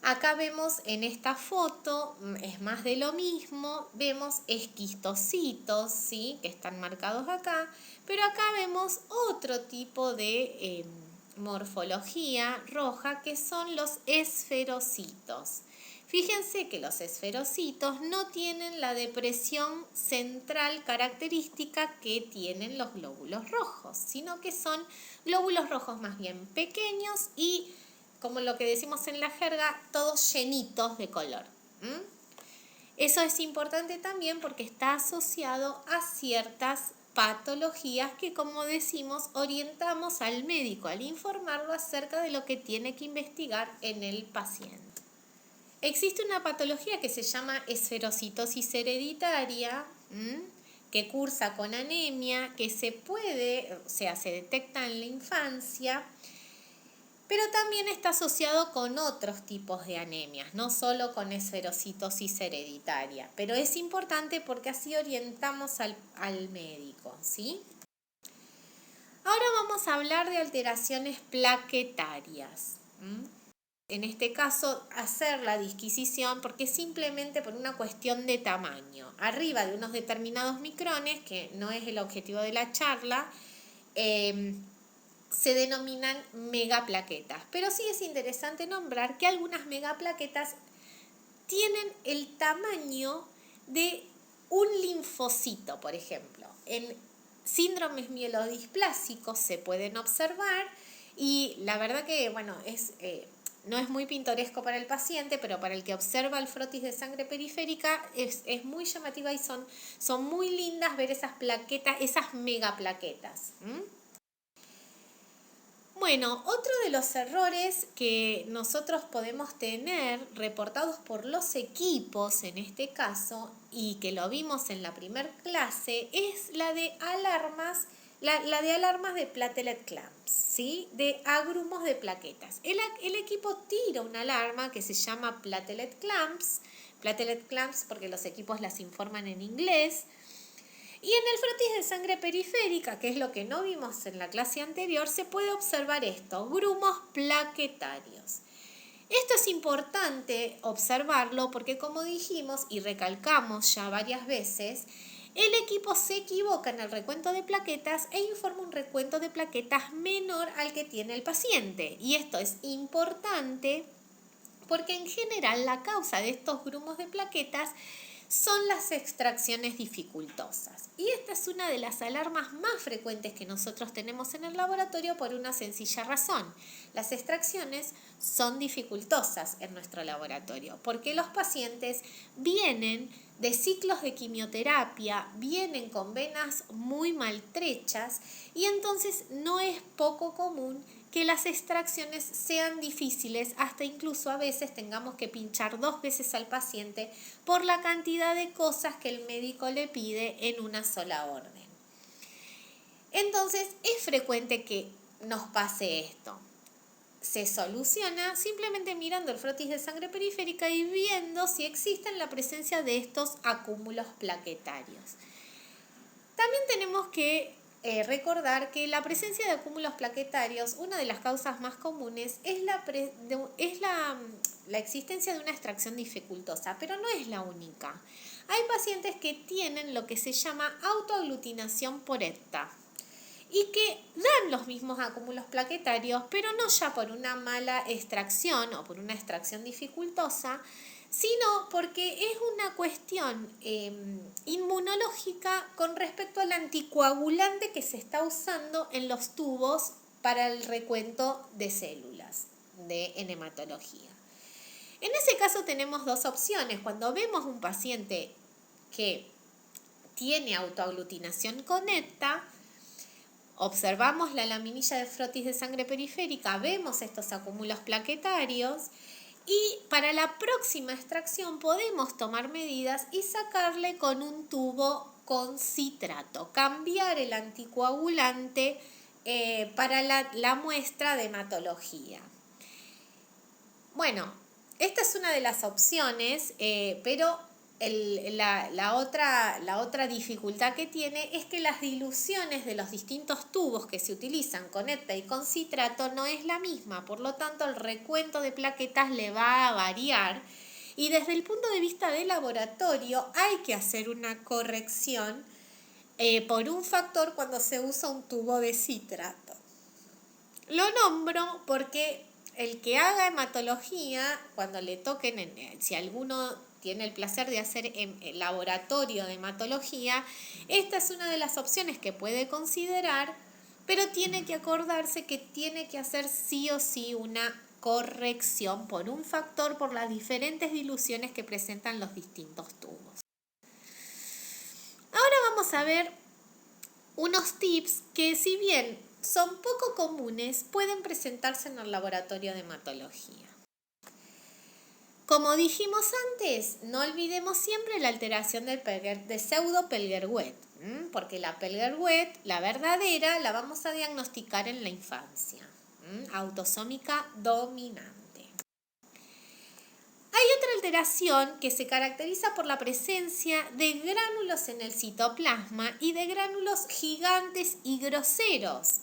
Acá vemos en esta foto, es más de lo mismo, vemos esquistocitos, ¿sí?, que están marcados acá, pero acá vemos otro tipo de morfología roja que son los esferocitos. Fíjense que los esferocitos no tienen la depresión central característica que tienen los glóbulos rojos, sino que son glóbulos rojos más bien pequeños y, como lo que decimos en la jerga, todos llenitos de color. Eso es importante también porque está asociado a ciertas patologías que, como decimos, orientamos al médico al informarlo acerca de lo que tiene que investigar en el paciente. Existe una patología que se llama esferocitosis hereditaria, que cursa con anemia, que se detecta en la infancia, pero también está asociado con otros tipos de anemias, no solo con esferocitosis hereditaria, pero es importante porque así orientamos al médico, ¿sí? Ahora vamos a hablar de alteraciones plaquetarias. En este caso, hacer la disquisición porque simplemente por una cuestión de tamaño. Arriba de unos determinados micrones, que no es el objetivo de la charla, se denominan megaplaquetas. Pero sí es interesante nombrar que algunas megaplaquetas tienen el tamaño de un linfocito, por ejemplo. En síndromes mielodisplásicos se pueden observar y la verdad que, no es muy pintoresco para el paciente, pero para el que observa el frotis de sangre periférica es muy llamativa y son muy lindas ver esas plaquetas, esas megaplaquetas. Bueno, otro de los errores que nosotros podemos tener reportados por los equipos en este caso y que lo vimos en la primer clase es la de alarmas, la de alarmas de platelet clamps, ¿sí?, de agrumos de plaquetas. El equipo tira una alarma que se llama platelet clamps porque los equipos las informan en inglés. Y en el frotis de sangre periférica, que es lo que no vimos en la clase anterior, se puede observar esto, grumos plaquetarios. Esto es importante observarlo porque, como dijimos y recalcamos ya varias veces, el equipo se equivoca en el recuento de plaquetas e informa un recuento de plaquetas menor al que tiene el paciente. Y esto es importante porque en general la causa de estos grumos de plaquetas son las extracciones dificultosas. Y esta es una de las alarmas más frecuentes que nosotros tenemos en el laboratorio por una sencilla razón. Las extracciones son dificultosas en nuestro laboratorio porque los pacientes vienen de ciclos de quimioterapia, vienen con venas muy maltrechas y entonces no es poco común que las extracciones sean difíciles, hasta incluso a veces tengamos que pinchar 2 veces al paciente por la cantidad de cosas que el médico le pide en una sola orden. Entonces es frecuente que nos pase esto. Se soluciona simplemente mirando el frotis de sangre periférica y viendo si existe la presencia de estos acúmulos plaquetarios. También tenemos que recordar que la presencia de acúmulos plaquetarios, una de las causas más comunes es la existencia de una extracción dificultosa, pero no es la única. Hay pacientes que tienen lo que se llama autoaglutinación por ETA y que dan los mismos acúmulos plaquetarios, pero no ya por una mala extracción o por una extracción dificultosa, sino porque es una cuestión inmunológica con respecto al anticoagulante que se está usando en los tubos para el recuento de células de hematología. En ese caso tenemos 2 opciones. Cuando vemos un paciente que tiene autoaglutinación con ETA, observamos la laminilla de frotis de sangre periférica, vemos estos acúmulos plaquetarios y para la próxima extracción podemos tomar medidas y sacarle con un tubo con citrato, cambiar el anticoagulante para la muestra de hematología. Bueno, esta es una de las opciones, pero la otra dificultad que tiene es que las diluciones de los distintos tubos que se utilizan con ETA y con citrato no es la misma, por lo tanto el recuento de plaquetas le va a variar y desde el punto de vista del laboratorio hay que hacer una corrección por un factor cuando se usa un tubo de citrato. Lo nombro porque el que haga hematología, cuando le toquen, si alguno tiene el placer de hacer el laboratorio de hematología, esta es una de las opciones que puede considerar, pero tiene que acordarse que tiene que hacer sí o sí una corrección por un factor por las diferentes diluciones que presentan los distintos tubos. Ahora vamos a ver unos tips que, si bien son poco comunes, pueden presentarse en el laboratorio de hematología. Como dijimos antes, no olvidemos siempre la alteración de pseudo-Pelger-Wet, porque la Pelger-Wet, la verdadera, la vamos a diagnosticar en la infancia, autosómica dominante. Hay otra alteración que se caracteriza por la presencia de gránulos en el citoplasma y de gránulos gigantes y groseros.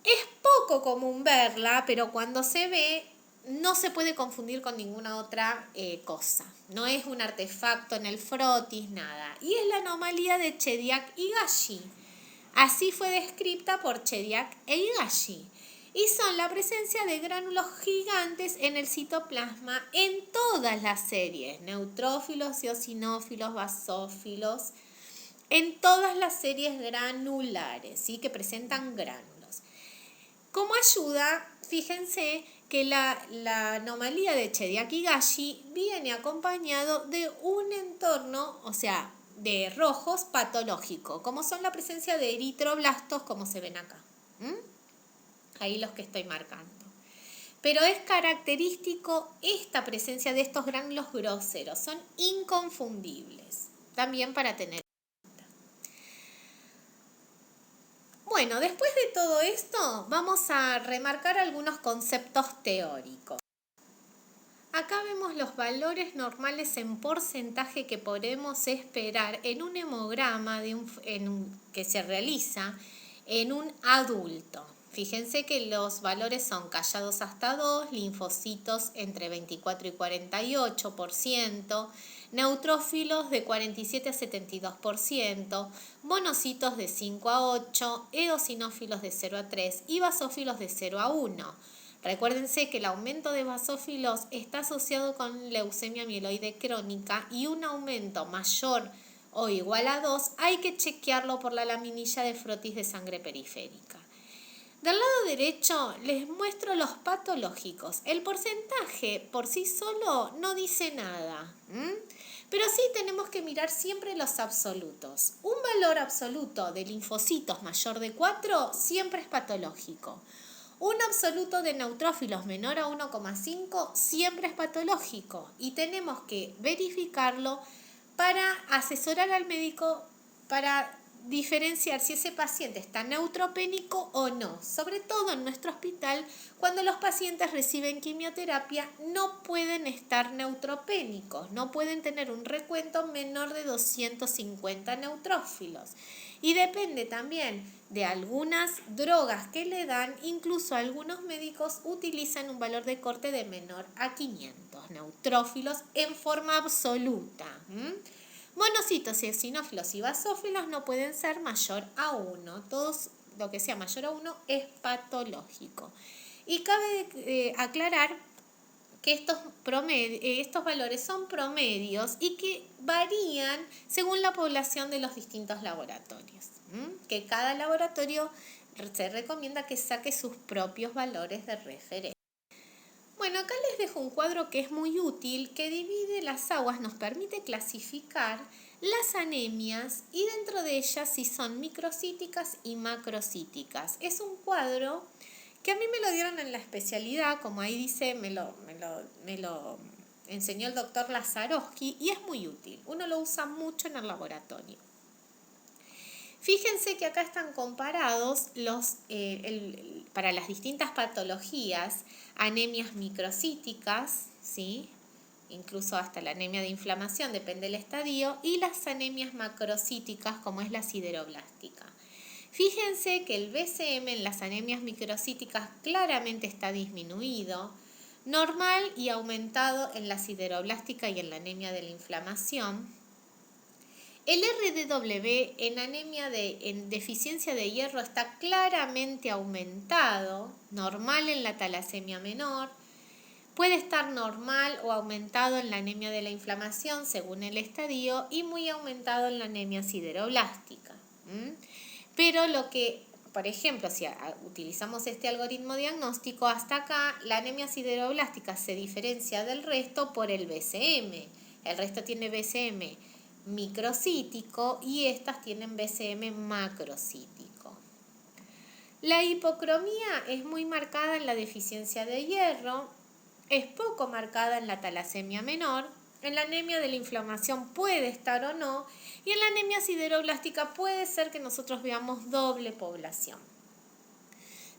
Es poco común verla, pero cuando se ve no se puede confundir con ninguna otra cosa. No es un artefacto en el frotis, nada. Y es la anomalía de Chediak-Higashi. Así fue descrita por Chediak e Higashi. Y son la presencia de gránulos gigantes en el citoplasma en todas las series, neutrófilos, eosinófilos, basófilos, en todas las series granulares, ¿sí? Que presentan gránulos. Como ayuda, fíjense que la anomalía de Chediak-Higashi viene acompañado de un entorno, o sea, de rojos patológico, como son la presencia de eritroblastos, como se ven acá. Ahí los que estoy marcando. Pero es característico esta presencia de estos gránulos groseros, son inconfundibles, también para tener. Bueno, después de todo esto, vamos a remarcar algunos conceptos teóricos. Acá vemos los valores normales en porcentaje que podemos esperar en un hemograma que se realiza en un adulto. Fíjense que los valores son callados hasta 2, linfocitos entre 24 y 48%, neutrófilos de 47 a 72%, monocitos de 5 a 8, eosinófilos de 0 a 3 y basófilos de 0 a 1. Recuérdense que el aumento de basófilos está asociado con leucemia mieloide crónica y un aumento mayor o igual a 2 hay que chequearlo por la laminilla de frotis de sangre periférica. Del lado derecho les muestro los patológicos. El porcentaje por sí solo no dice nada, pero sí tenemos que mirar siempre los absolutos. Un valor absoluto de linfocitos mayor de 4 siempre es patológico. Un absoluto de neutrófilos menor a 1,5 siempre es patológico y tenemos que verificarlo para asesorar al médico para diferenciar si ese paciente está neutropénico o no. Sobre todo en nuestro hospital, cuando los pacientes reciben quimioterapia, no pueden estar neutropénicos, no pueden tener un recuento menor de 250 neutrófilos. Y depende también de algunas drogas que le dan, incluso algunos médicos utilizan un valor de corte de menor a 500 neutrófilos en forma absoluta. Monocitos, eosinófilos y basófilos no pueden ser mayor a 1. Todos lo que sea mayor a 1 es patológico. Y cabe aclarar que estos valores son promedios y que varían según la población de los distintos laboratorios. Que cada laboratorio se recomienda que saque sus propios valores de referencia. Bueno, acá les dejo un cuadro que es muy útil, que divide las aguas, nos permite clasificar las anemias y dentro de ellas si son microcíticas y macrocíticas. Es un cuadro que a mí me lo dieron en la especialidad, como ahí dice, me lo enseñó el doctor Lazarowski y es muy útil. Uno lo usa mucho en el laboratorio. Fíjense que acá están comparados para las distintas patologías, anemias microcíticas, ¿sí? Incluso hasta la anemia de inflamación, depende del estadio, y las anemias macrocíticas, como es la sideroblástica. Fíjense que el BCM en las anemias microcíticas claramente está disminuido, normal y aumentado en la sideroblástica y en la anemia de la inflamación. El RDW en anemia en deficiencia de hierro está claramente aumentado, normal en la talasemia menor, puede estar normal o aumentado en la anemia de la inflamación según el estadio y muy aumentado en la anemia sideroblástica. Pero por ejemplo, si utilizamos este algoritmo diagnóstico, hasta acá la anemia sideroblástica se diferencia del resto por el BCM. El resto tiene BCM microcítico y estas tienen BCM macrocítico. La hipocromía es muy marcada en la deficiencia de hierro, es poco marcada en la talasemia menor, en la anemia de la inflamación puede estar o no, y en la anemia sideroblástica puede ser que nosotros veamos doble población.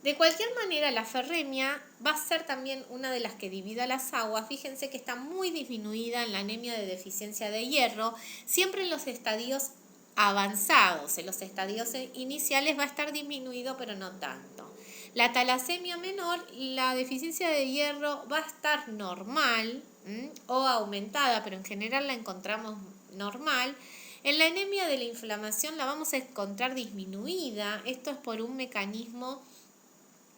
De cualquier manera, la ferremia va a ser también una de las que divida las aguas. Fíjense que está muy disminuida en la anemia de deficiencia de hierro, siempre en los estadios avanzados. En los estadios iniciales va a estar disminuido, pero no tanto. La talasemia menor, la deficiencia de hierro va a estar normal o aumentada, pero en general la encontramos normal. En la anemia de la inflamación la vamos a encontrar disminuida. Esto es por un mecanismo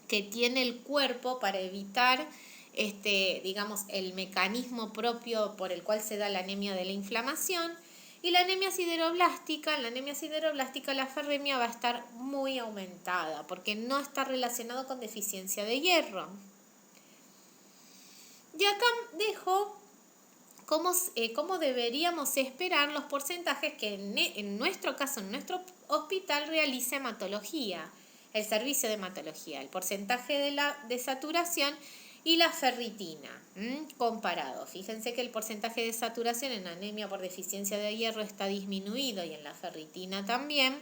que tiene el cuerpo para evitar el mecanismo propio por el cual se da la anemia de la inflamación. Y la anemia sideroblástica, en la anemia sideroblástica la ferremia va a estar muy aumentada porque no está relacionado con deficiencia de hierro. Y acá dejo cómo deberíamos esperar los porcentajes que en nuestro caso, en nuestro hospital, realiza hematología, el servicio de hematología, el porcentaje de saturación y la ferritina comparado. Fíjense que el porcentaje de saturación en anemia por deficiencia de hierro está disminuido y en la ferritina también.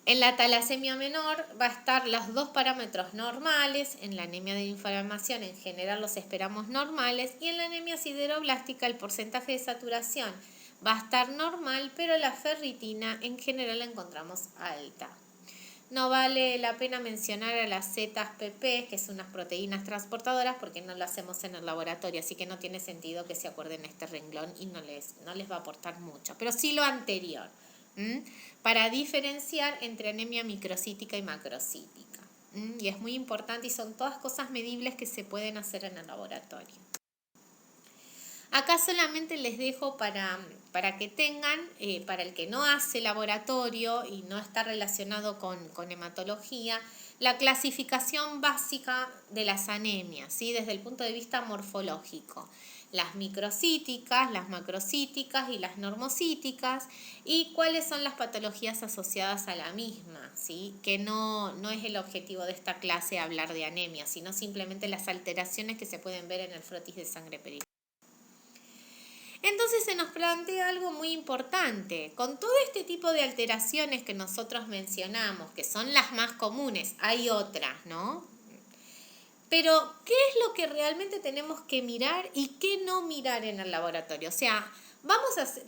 En la talasemia menor va a estar los dos parámetros normales, en la anemia de inflamación en general los esperamos normales y en la anemia sideroblástica el porcentaje de saturación va a estar normal, pero la ferritina en general la encontramos alta. No vale la pena mencionar a las ZPP, que son unas proteínas transportadoras, porque no lo hacemos en el laboratorio, así que no tiene sentido que se acuerden este renglón y no les va a aportar mucho, pero sí lo anterior, para diferenciar entre anemia microcítica y macrocítica. Y es muy importante y son todas cosas medibles que se pueden hacer en el laboratorio. Acá solamente les dejo para que tengan, para el que no hace laboratorio y no está relacionado con hematología, la clasificación básica de las anemias, ¿sí? Desde el punto de vista morfológico. Las microcíticas, las macrocíticas y las normocíticas, y cuáles son las patologías asociadas a la misma, ¿sí? Que no es el objetivo de esta clase hablar de anemia, sino simplemente las alteraciones que se pueden ver en el frotis de sangre peritoneal. Entonces se nos plantea algo muy importante. Con todo este tipo de alteraciones que nosotros mencionamos, que son las más comunes, hay otras, ¿no? Pero, ¿qué es lo que realmente tenemos que mirar y qué no mirar en el laboratorio? O sea,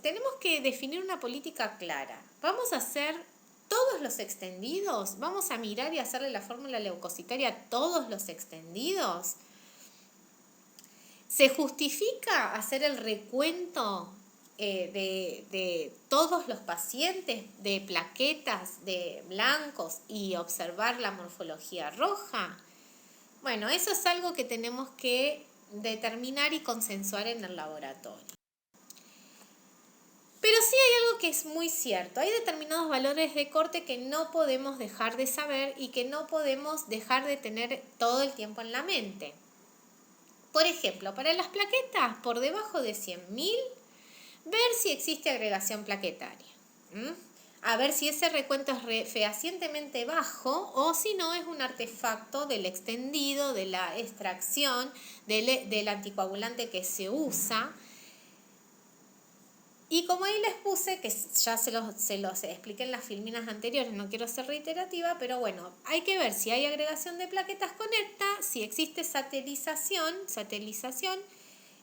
tenemos que definir una política clara. ¿Vamos a hacer todos los extendidos? ¿Vamos a mirar y hacerle la fórmula leucocitaria a todos los extendidos? ¿Se justifica hacer el recuento de todos los pacientes de plaquetas, de blancos y observar la morfología roja? Bueno, eso es algo que tenemos que determinar y consensuar en el laboratorio. Pero sí hay algo que es muy cierto. Hay determinados valores de corte que no podemos dejar de saber y que no podemos dejar de tener todo el tiempo en la mente. Por ejemplo, para las plaquetas por debajo de 100.000, ver si existe agregación plaquetaria. A ver si ese recuento es fehacientemente bajo o si no es un artefacto del extendido, de la extracción, del anticoagulante que se usa. Y como ahí les puse, que ya se los expliqué en las filminas anteriores, no quiero ser reiterativa, pero bueno, hay que ver si hay agregación de plaquetas con ECTA, si existe satelización,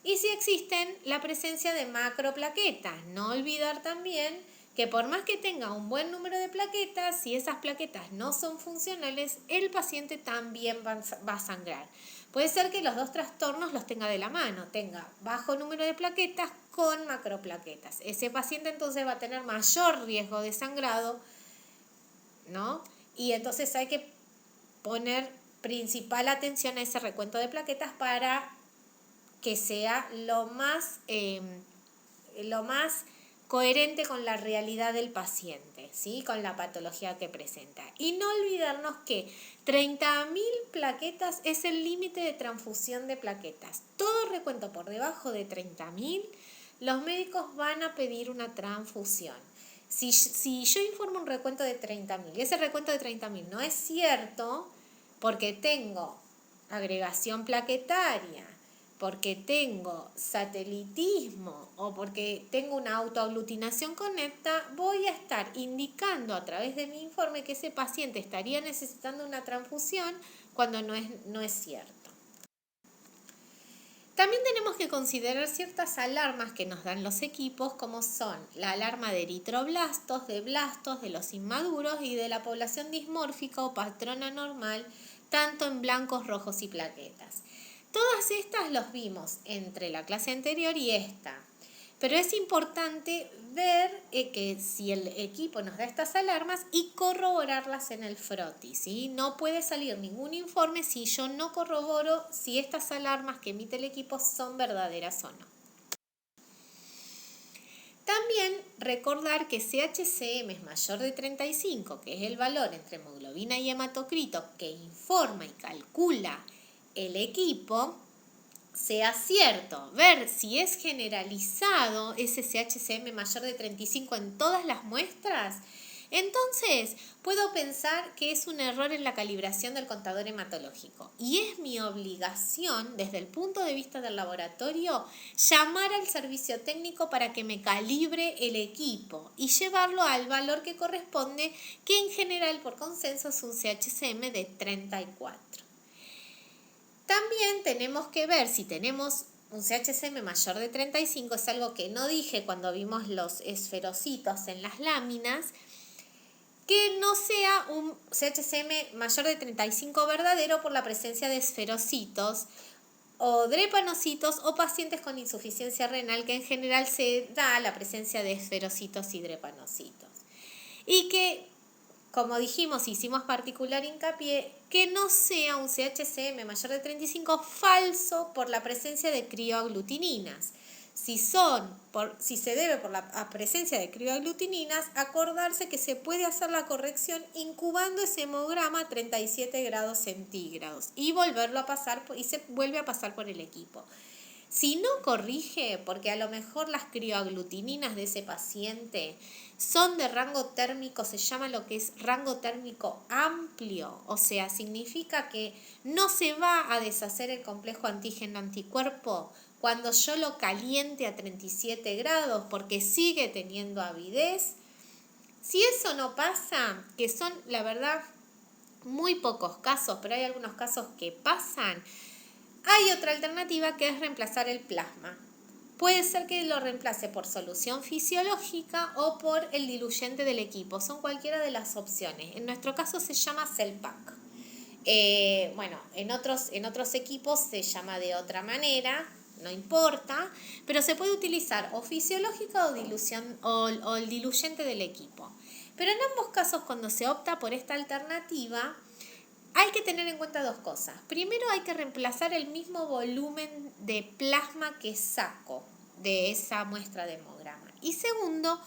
y si existen la presencia de macroplaquetas. No olvidar también que por más que tenga un buen número de plaquetas, si esas plaquetas no son funcionales, el paciente también va a sangrar. Puede ser que los dos trastornos los tenga de la mano, tenga bajo número de plaquetas con macroplaquetas. Ese paciente entonces va a tener mayor riesgo de sangrado, ¿no? Y entonces hay que poner principal atención a ese recuento de plaquetas para que sea lo más coherente con la realidad del paciente, ¿sí? Con la patología que presenta. Y no olvidarnos que 30.000 plaquetas es el límite de transfusión de plaquetas. Todo recuento por debajo de 30.000, los médicos van a pedir una transfusión. Si yo informo un recuento de 30.000 y ese recuento de 30.000 no es cierto porque tengo agregación plaquetaria, porque tengo satelitismo o porque tengo una autoaglutinación con ECTA, voy a estar indicando a través de mi informe que ese paciente estaría necesitando una transfusión cuando no es cierto. También tenemos que considerar ciertas alarmas que nos dan los equipos, como son la alarma de eritroblastos, de blastos, de los inmaduros y de la población dismórfica o patrón anormal, tanto en blancos, rojos y plaquetas. Todas estas los vimos entre la clase anterior y esta, pero es importante ver que si el equipo nos da estas alarmas y corroborarlas en el frotis, ¿sí? No puede salir ningún informe si yo no corroboro si estas alarmas que emite el equipo son verdaderas o no. También recordar que CHCM es mayor de 35, que es el valor entre hemoglobina y hematocrito que informa y calcula el equipo, sea cierto, ver si es generalizado ese CHCM mayor de 35 en todas las muestras, entonces puedo pensar que es un error en la calibración del contador hematológico y es mi obligación desde el punto de vista del laboratorio llamar al servicio técnico para que me calibre el equipo y llevarlo al valor que corresponde, que en general por consenso es un CHCM de 34. También tenemos que ver si tenemos un CHCM mayor de 35, es algo que no dije cuando vimos los esferocitos en las láminas, que no sea un CHCM mayor de 35 verdadero por la presencia de esferocitos o drepanocitos o pacientes con insuficiencia renal, que en general se da la presencia de esferocitos y drepanocitos. Y que como dijimos, hicimos particular hincapié que no sea un CHCM mayor de 35 falso por la presencia de crioaglutininas. Si se debe por la presencia de crioaglutininas, acordarse que se puede hacer la corrección incubando ese hemograma a 37 grados centígrados y volverlo a pasar y se vuelve a pasar por el equipo. Si no corrige, porque a lo mejor las crioaglutininas de ese paciente son de rango térmico, se llama lo que es rango térmico amplio, o sea, significa que no se va a deshacer el complejo antígeno-anticuerpo cuando yo lo caliente a 37 grados porque sigue teniendo avidez. Si eso no pasa, que son la verdad muy pocos casos, pero hay algunos casos que pasan, hay otra alternativa que es reemplazar el plasma. Puede ser que lo reemplace por solución fisiológica o por el diluyente del equipo. Son cualquiera de las opciones. En nuestro caso se llama Cellpack. En otros equipos se llama de otra manera, no importa, pero se puede utilizar o fisiológica o dilución o el diluyente del equipo. Pero en ambos casos, cuando se opta por esta alternativa, hay que tener en cuenta dos cosas. Primero, hay que reemplazar el mismo volumen de plasma que saco de esa muestra de hemograma. Y segundo,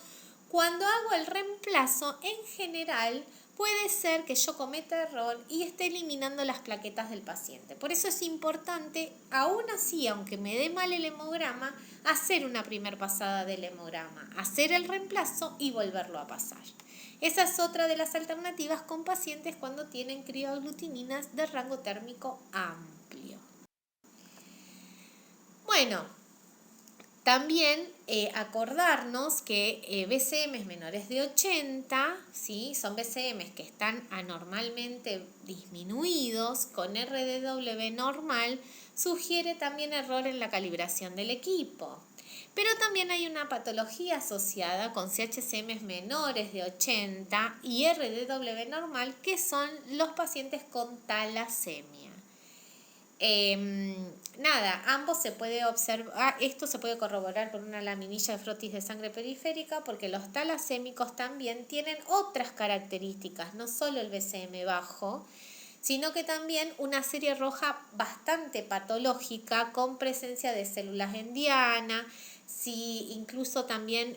cuando hago el reemplazo, en general, puede ser que yo cometa error y esté eliminando las plaquetas del paciente. Por eso es importante, aún así, aunque me dé mal el hemograma, hacer una primer pasada del hemograma, hacer el reemplazo y volverlo a pasar. Esa es otra de las alternativas con pacientes cuando tienen crioaglutininas de rango térmico amplio. Bueno, también acordarnos que BCMs menores de 80, ¿sí? Son BCMs que están anormalmente disminuidos, con RDW normal, sugiere también error en la calibración del equipo. Pero también hay una patología asociada con CHCMs menores de 80 y RDW normal, que son los pacientes con talasemia. Ambos se puede observar, esto se puede corroborar por una laminilla de frotis de sangre periférica, porque los talasémicos también tienen otras características, no solo el BCM bajo, sino que también una serie roja bastante patológica con presencia de células en diana, incluso también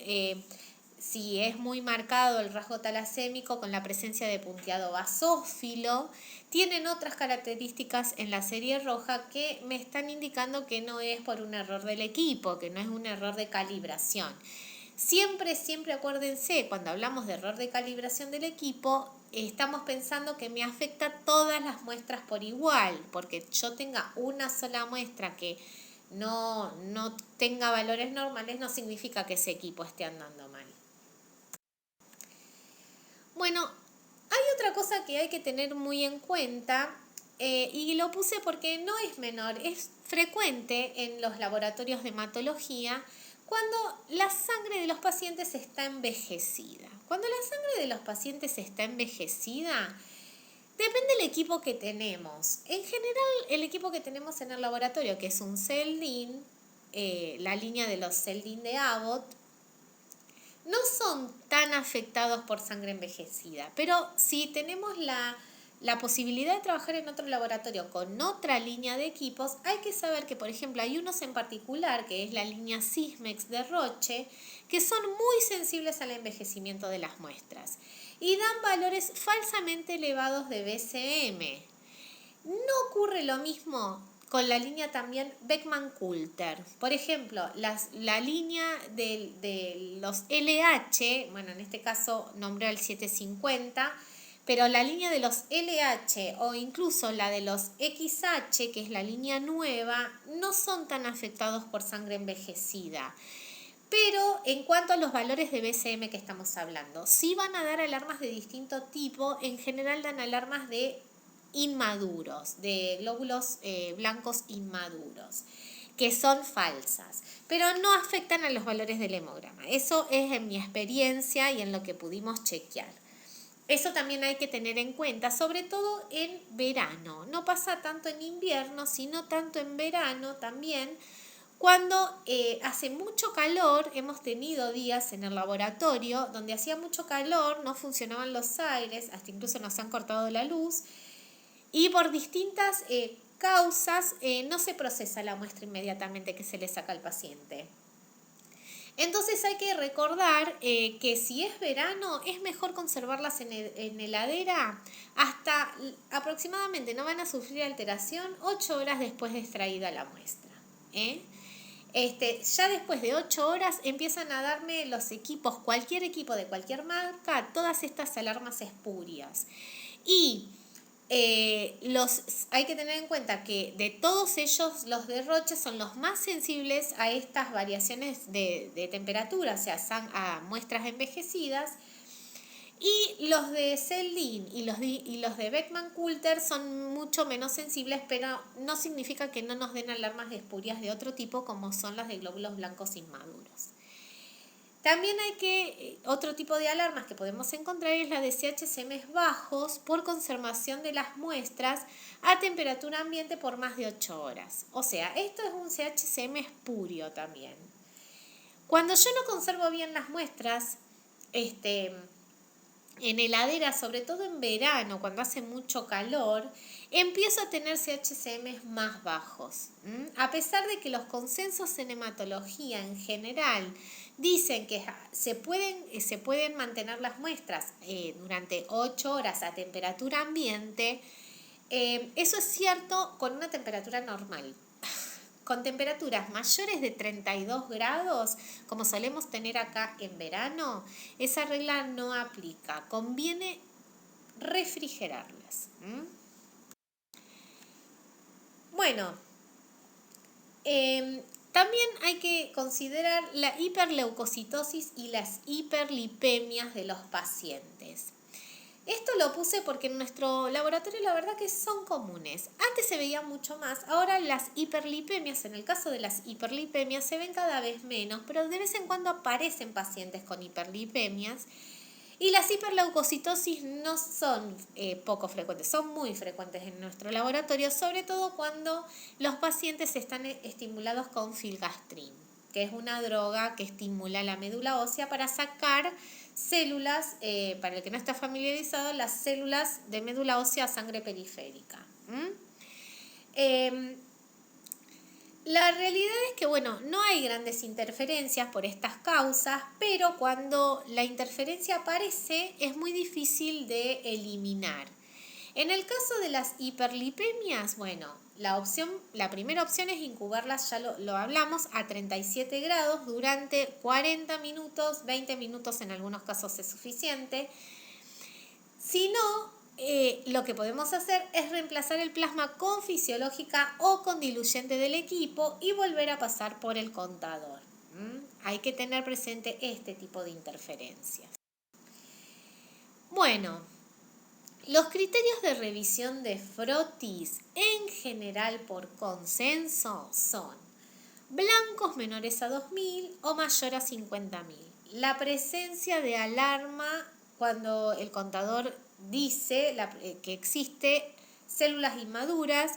si es muy marcado el rasgo talasémico con la presencia de punteado basófilo, tienen otras características en la serie roja que me están indicando que no es por un error del equipo, que no es un error de calibración. Siempre acuérdense, cuando hablamos de error de calibración del equipo, estamos pensando que me afecta todas las muestras por igual, porque yo tenga una sola muestra que no tenga valores normales, no significa que ese equipo esté andando mal. Bueno, hay otra cosa que hay que tener muy en cuenta, y lo puse porque no es menor, es frecuente en los laboratorios de hematología cuando la sangre de los pacientes está envejecida. Cuando la sangre de los pacientes está envejecida, depende del equipo que tenemos. En general, el equipo que tenemos en el laboratorio, que es un Cell-Dean, la línea de los Cell-Dean de Abbott, no son tan afectados por sangre envejecida, pero si tenemos la posibilidad de trabajar en otro laboratorio con otra línea de equipos, hay que saber que, por ejemplo, hay unos en particular, que es la línea Sysmex de Roche, que son muy sensibles al envejecimiento de las muestras y dan valores falsamente elevados de BCM. No ocurre lo mismo con la línea también Beckman-Coulter. Por ejemplo, la línea de los LH, bueno, en este caso nombré el 750, pero la línea de los LH o incluso la de los XH, que es la línea nueva, no son tan afectados por sangre envejecida. Pero en cuanto a los valores de BCM que estamos hablando, sí van a dar alarmas de distinto tipo. En general dan alarmas de inmaduros, de glóbulos blancos inmaduros, que son falsas, pero no afectan a los valores del hemograma. Eso es en mi experiencia y en lo que pudimos chequear. Eso también hay que tener en cuenta, sobre todo en verano. No pasa tanto en invierno, sino tanto en verano también, Cuando hace mucho calor, hemos tenido días en el laboratorio donde hacía mucho calor, no funcionaban los aires, hasta incluso nos han cortado la luz y por distintas causas no se procesa la muestra inmediatamente que se le saca al paciente. Entonces hay que recordar que si es verano es mejor conservarlas en heladera hasta aproximadamente, no van a sufrir alteración, 8 horas después de extraída la muestra. Ya después de 8 horas empiezan a darme los equipos, cualquier equipo de cualquier marca, todas estas alarmas espurias. Y hay que tener en cuenta que de todos ellos los derroches son los más sensibles a estas variaciones de temperatura, o sea, a muestras envejecidas, y los de Celdin y los de Beckman-Coulter son mucho menos sensibles, pero no significa que no nos den alarmas espurias de otro tipo como son las de glóbulos blancos inmaduros. También otro tipo de alarmas que podemos encontrar es la de CHCM bajos por conservación de las muestras a temperatura ambiente por más de 8 horas. O sea, esto es un CHCM espurio también. Cuando yo no conservo bien las muestras, en heladera, sobre todo en verano, cuando hace mucho calor, empiezo a tener CHCM más bajos. A pesar de que los consensos en hematología en general dicen que se pueden mantener las muestras durante 8 horas a temperatura ambiente, eso es cierto con una temperatura normal. Con temperaturas mayores de 32 grados, como solemos tener acá en verano, esa regla no aplica. Conviene refrigerarlas. Bueno, también hay que considerar la hiperleucocitosis y las hiperlipemias de los pacientes. Esto lo puse porque en nuestro laboratorio la verdad que son comunes. Antes se veía mucho más, ahora las hiperlipemias, en el caso de las hiperlipemias se ven cada vez menos, pero de vez en cuando aparecen pacientes con hiperlipemias. Y las hiperleucocitosis no son poco frecuentes, son muy frecuentes en nuestro laboratorio, sobre todo cuando los pacientes están estimulados con filgastrin, que es una droga que estimula la médula ósea para sacar células, para el que no está familiarizado, las células de médula ósea a sangre periférica. La realidad es que, no hay grandes interferencias por estas causas, pero cuando la interferencia aparece es muy difícil de eliminar. En el caso de las hiperlipemias, la primera opción es incubarlas, ya lo hablamos, a 37 grados durante 40 minutos, 20 minutos en algunos casos es suficiente. Si no, lo que podemos hacer es reemplazar el plasma con fisiológica o con diluyente del equipo y volver a pasar por el contador. Hay que tener presente este tipo de interferencias. Los criterios de revisión de frotis en general por consenso son blancos menores a 2000 o mayor a 50.000. La presencia de alarma cuando el contador dice que existe células inmaduras,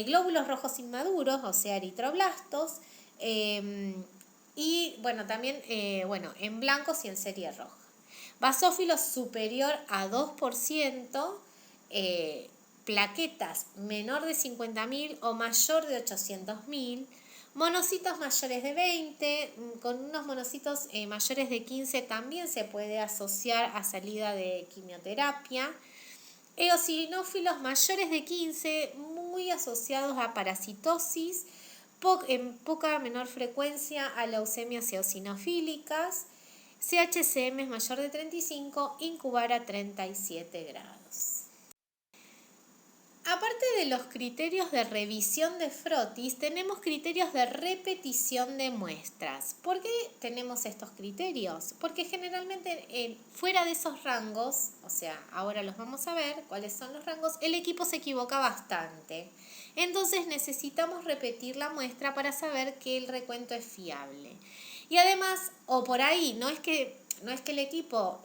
glóbulos rojos inmaduros, o sea, eritroblastos, y también en blancos y en serie roja. Basófilo superior a 2%, plaquetas menor de 50.000 o mayor de 800.000, monocitos mayores de 20, con unos monocitos mayores de 15 también se puede asociar a salida de quimioterapia. Eosinófilos mayores de 15, muy asociados a parasitosis, en poca menor frecuencia a leucemias eosinofílicas. CHCM mayor de 35, incubar a 37 grados. Aparte de los criterios de revisión de frotis, tenemos criterios de repetición de muestras. ¿Por qué tenemos estos criterios? Porque generalmente fuera de esos rangos, o sea, ahora los vamos a ver, cuáles son los rangos, el equipo se equivoca bastante. Entonces necesitamos repetir la muestra para saber que el recuento es fiable. Y además, o por ahí, no es que el equipo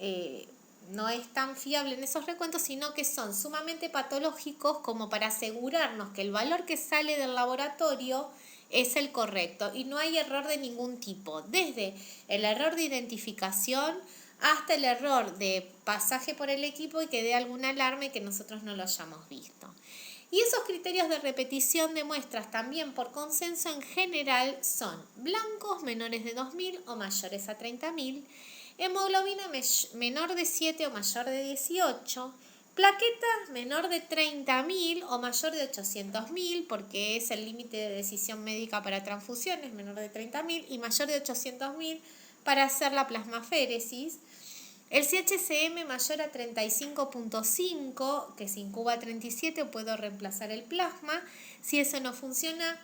no es tan fiable en esos recuentos, sino que son sumamente patológicos como para asegurarnos que el valor que sale del laboratorio es el correcto y no hay error de ningún tipo, desde el error de identificación hasta el error de pasaje por el equipo y que dé algún alarme que nosotros no lo hayamos visto. Y esos criterios de repetición de muestras también por consenso en general son blancos menores de 2.000 o mayores a 30.000, hemoglobina menor de 7 o mayor de 18, plaquetas menor de 30.000 o mayor de 800.000, porque es el límite de decisión médica para transfusiones, menor de 30.000 y mayor de 800.000 para hacer la plasmaféresis. El CHCM mayor a 35.5, que se incuba a 37, puedo reemplazar el plasma. Si eso no funciona,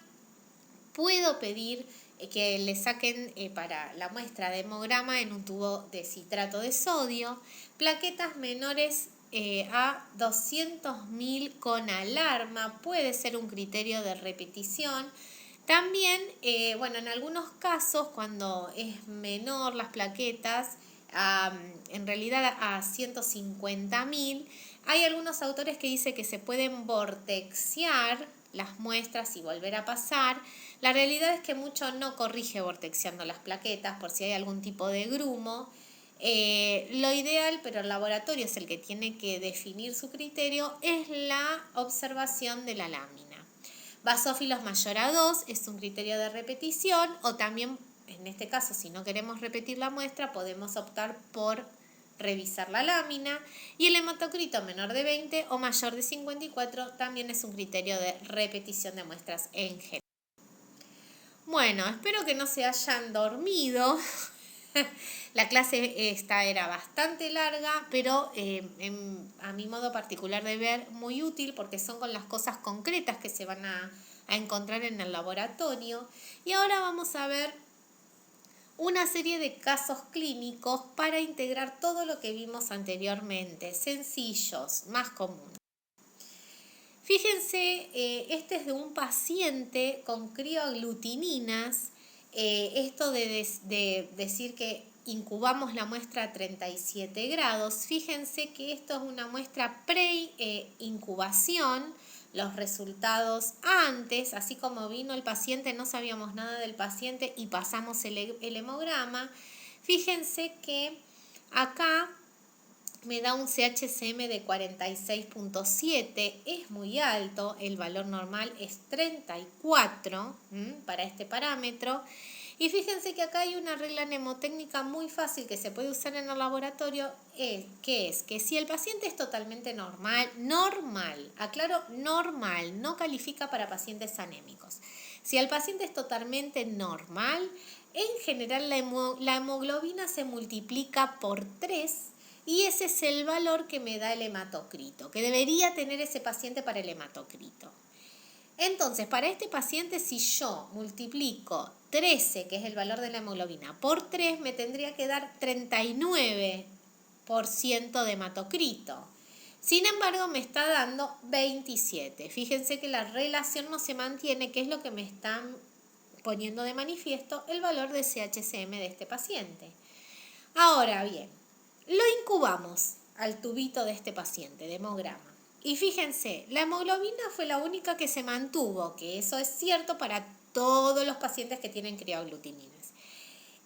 puedo pedir que le saquen para la muestra de hemograma en un tubo de citrato de sodio. Plaquetas menores a 200.000 con alarma, puede ser un criterio de repetición. También, en algunos casos, cuando es menor las plaquetas, en realidad a 150.000, hay algunos autores que dicen que se pueden vortexear las muestras y volver a pasar. La realidad es que mucho no corrige vortexeando las plaquetas por si hay algún tipo de grumo. Lo ideal, pero el laboratorio es el que tiene que definir su criterio, es la observación de la lámina. Basófilos mayor a 2 es un criterio de repetición, o también, en este caso, si no queremos repetir la muestra, podemos optar por revisar la lámina. Y el hematocrito menor de 20 o mayor de 54 también es un criterio de repetición de muestras en general. Bueno, espero que no se hayan dormido. La clase esta era bastante larga, pero a mi modo particular de ver, muy útil porque son con las cosas concretas que se van a encontrar en el laboratorio. Y ahora vamos a ver una serie de casos clínicos para integrar todo lo que vimos anteriormente, sencillos, más comunes. Fíjense, este es de un paciente con crioaglutininas. Esto de decir que incubamos la muestra a 37 grados, fíjense que esto es una muestra pre-incubación, los resultados antes, así como vino el paciente, no sabíamos nada del paciente y pasamos el hemograma. Fíjense que acá me da un CHCM de 46.7, es muy alto, el valor normal es 34 para este parámetro. Y fíjense que acá hay una regla mnemotécnica muy fácil que se puede usar en el laboratorio, que es que si el paciente es totalmente normal, aclaro, normal, no califica para pacientes anémicos. Si el paciente es totalmente normal, en general la hemoglobina se multiplica por 3 y ese es el valor que me da el hematocrito, que debería tener ese paciente para el hematocrito. Entonces, para este paciente, si yo multiplico 13, que es el valor de la hemoglobina, por 3, me tendría que dar 39% de hematocrito. Sin embargo, me está dando 27. Fíjense que la relación no se mantiene, que es lo que me están poniendo de manifiesto el valor de CHCM de este paciente. Ahora bien, lo incubamos al tubito de este paciente, de hemograma. Y fíjense, la hemoglobina fue la única que se mantuvo, que eso es cierto para todos los pacientes que tienen crioaglutininas.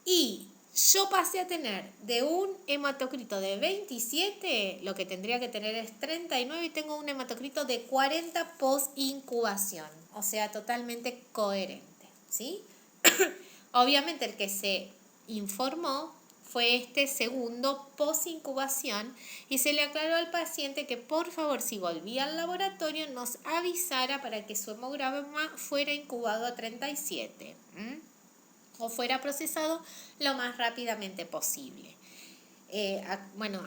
Y yo pasé a tener de un hematocrito de 27, lo que tendría que tener es 39 y tengo un hematocrito de 40 post-incubación, o sea, totalmente coherente, ¿sí? Obviamente el que se informó fue este segundo post-incubación y se le aclaró al paciente que por favor si volvía al laboratorio nos avisara para que su hemograma fuera incubado a 37 o fuera procesado lo más rápidamente posible.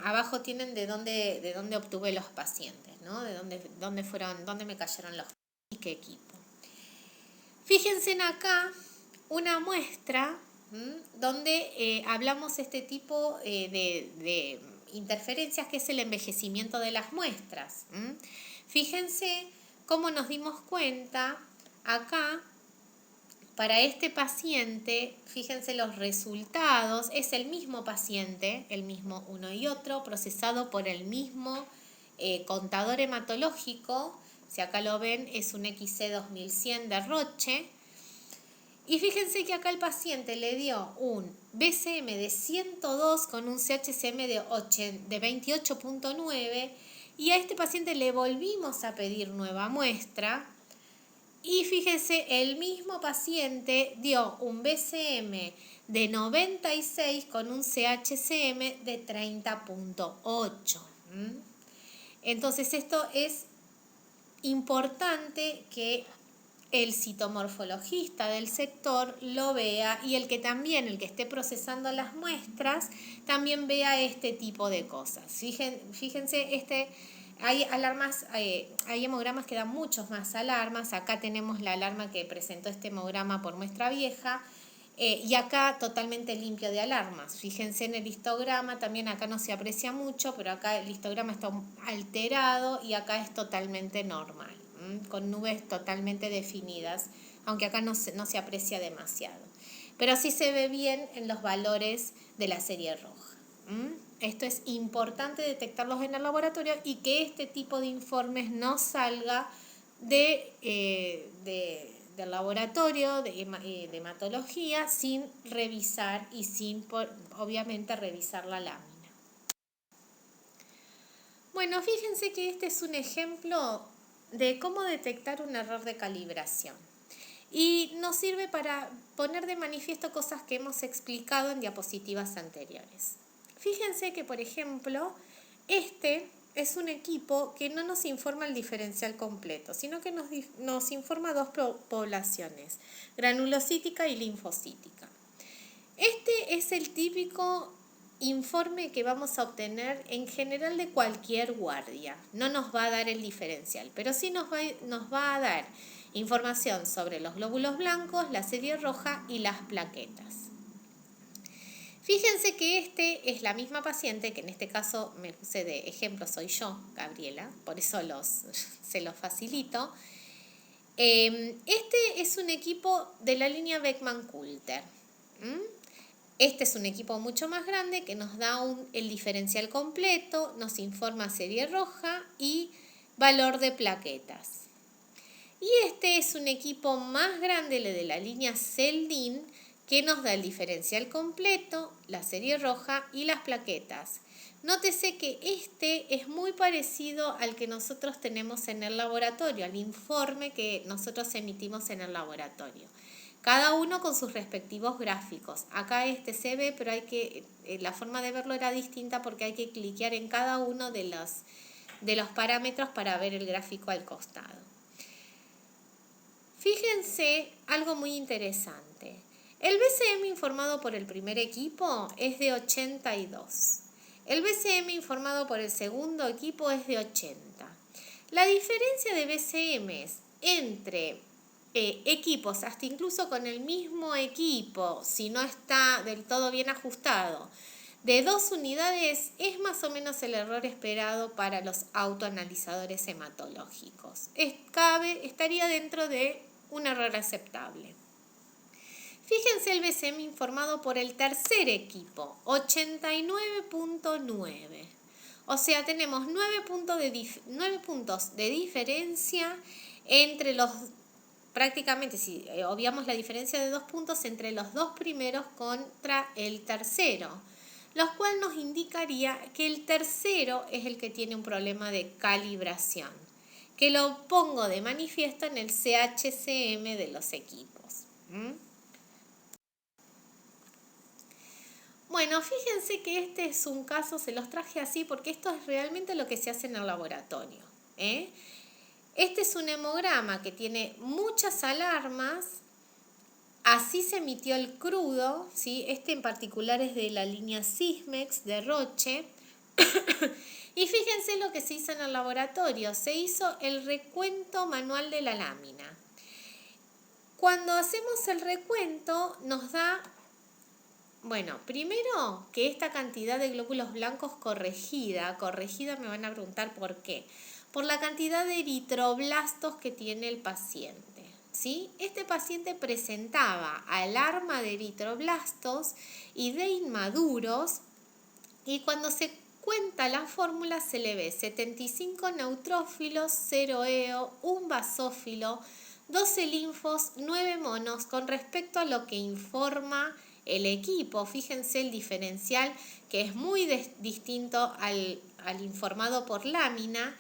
Abajo tienen de dónde obtuve los pacientes, ¿no? De dónde me cayeron los y qué equipo. Fíjense en acá una muestra donde hablamos este tipo de interferencias, que es el envejecimiento de las muestras. Fíjense cómo nos dimos cuenta acá, para este paciente, fíjense los resultados, es el mismo paciente, el mismo uno y otro, procesado por el mismo contador hematológico. Si acá lo ven, es un XC2100 de Roche. Y fíjense que acá el paciente le dio un BCM de 102 con un CHCM de 28.9 y a este paciente le volvimos a pedir nueva muestra. Y fíjense, el mismo paciente dio un BCM de 96 con un CHCM de 30.8. Entonces esto es importante que el citomorfologista del sector lo vea y el que esté procesando las muestras, también vea este tipo de cosas. Fíjense, hay alarmas, hay hemogramas que dan muchos más alarmas. Acá tenemos la alarma que presentó este hemograma por muestra vieja. Y acá totalmente limpio de alarmas. Fíjense en el histograma, también acá no se aprecia mucho, pero acá el histograma está alterado y acá es totalmente normal, con nubes totalmente definidas, aunque acá no se aprecia demasiado. Pero sí se ve bien en los valores de la serie roja. Esto es importante detectarlos en el laboratorio y que este tipo de informes no salga del laboratorio de hematología sin revisar y sin, obviamente, revisar la lámina. Bueno, fíjense que este es un ejemplo de cómo detectar un error de calibración. Y nos sirve para poner de manifiesto cosas que hemos explicado en diapositivas anteriores. Fíjense que, por ejemplo, este es un equipo que no nos informa el diferencial completo, sino que nos informa dos poblaciones, granulocítica y linfocítica. Este es el típico informe que vamos a obtener en general de cualquier guardia. No nos va a dar el diferencial, pero sí nos va a dar información sobre los glóbulos blancos, la serie roja y las plaquetas. Fíjense que este es la misma paciente, que en este caso me puse de ejemplo, soy yo, Gabriela, por eso se los facilito. Este es un equipo de la línea Beckman-Coulter. Este es un equipo mucho más grande que nos da el diferencial completo, nos informa serie roja y valor de plaquetas. Y este es un equipo más grande, el de la línea Celdin, que nos da el diferencial completo, la serie roja y las plaquetas. Nótese que este es muy parecido al que nosotros tenemos en el laboratorio, al informe que nosotros emitimos en el laboratorio. Cada uno con sus respectivos gráficos. Acá este se ve, pero la forma de verlo era distinta porque hay que cliquear en cada uno de los parámetros para ver el gráfico al costado. Fíjense algo muy interesante. El BCM informado por el primer equipo es de 82. El BCM informado por el segundo equipo es de 80. La diferencia de BCMs entre equipos, hasta incluso con el mismo equipo, si no está del todo bien ajustado, de 2 unidades es más o menos el error esperado para los autoanalizadores hematológicos. Estaría dentro de un error aceptable. Fíjense el BCM informado por el tercer equipo, 89.9. O sea, tenemos 9 puntos de diferencia entre los, prácticamente, si obviamos la diferencia de 2 puntos entre los dos primeros contra el tercero, lo cual nos indicaría que el tercero es el que tiene un problema de calibración, que lo pongo de manifiesto en el CHCM de los equipos. Bueno, fíjense que este es un caso, se los traje así porque esto es realmente lo que se hace en el laboratorio. Este es un hemograma que tiene muchas alarmas, así se emitió el crudo, ¿sí? Este en particular es de la línea Sysmex de Roche. Y fíjense lo que se hizo en el laboratorio, se hizo el recuento manual de la lámina. Cuando hacemos el recuento nos da, bueno, primero que esta cantidad de glóbulos blancos corregida me van a preguntar por qué. Por la cantidad de eritroblastos que tiene el paciente, ¿sí? Este paciente presentaba alarma de eritroblastos y de inmaduros, y cuando se cuenta la fórmula se le ve 75 neutrófilos, 0 EO, un basófilo, 12 linfos, 9 monos. Con respecto a lo que informa el equipo, fíjense el diferencial que es muy distinto al informado por lámina.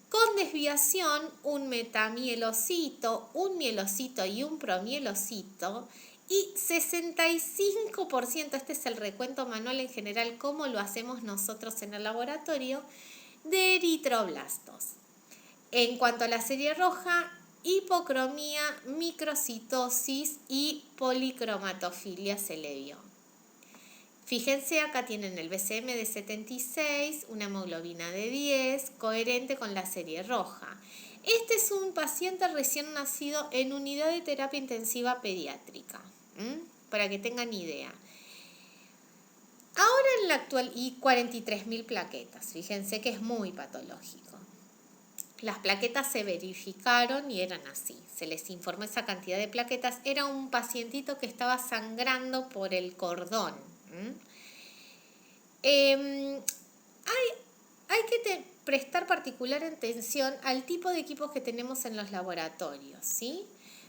Con desviación, un metamielocito, un mielocito y un promielocito. Y 65%, este es el recuento manual en general, como lo hacemos nosotros en el laboratorio, de eritroblastos. En cuanto a la serie roja, hipocromía, microcitosis y policromatofilia se le vio. Fíjense, acá tienen el BCM de 76, una hemoglobina de 10, coherente con la serie roja. Este es un paciente recién nacido en unidad de terapia intensiva pediátrica, para que tengan idea. Ahora en la actual, y 43.000 plaquetas, fíjense que es muy patológico. Las plaquetas se verificaron y eran así. Se les informó esa cantidad de plaquetas. Era un pacientito que estaba sangrando por el cordón. Hay que prestar particular atención al tipo de equipos que tenemos en los laboratorios, ¿sí?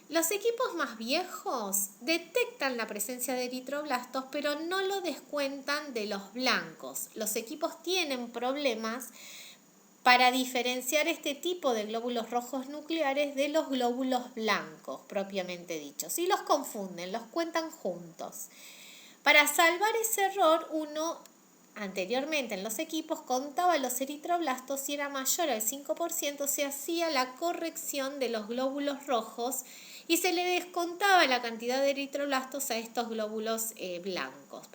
Los equipos más viejos detectan la presencia de eritroblastos, pero no lo descuentan de los blancos. Los equipos tienen problemas para diferenciar este tipo de glóbulos rojos nucleares de los glóbulos blancos, propiamente dichos. Y los confunden, los cuentan juntos. Para salvar ese error, uno anteriormente en los equipos contaba los eritroblastos. Si era mayor al 5%, se hacía la corrección de los glóbulos rojos y se le descontaba la cantidad de eritroblastos a estos glóbulos blancos.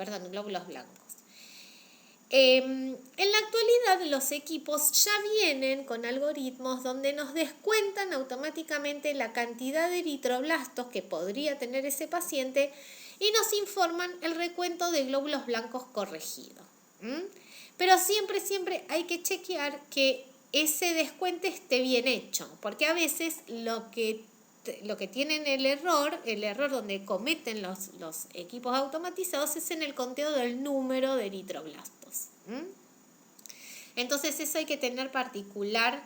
En la actualidad los equipos ya vienen con algoritmos donde nos descuentan automáticamente la cantidad de eritroblastos que podría tener ese paciente y nos informan el recuento de glóbulos blancos corregido. Pero siempre hay que chequear que ese descuento esté bien hecho, porque a veces lo que tienen el error donde cometen los equipos automatizados es en el conteo del número de eritroblastos. Entonces eso hay que tener particular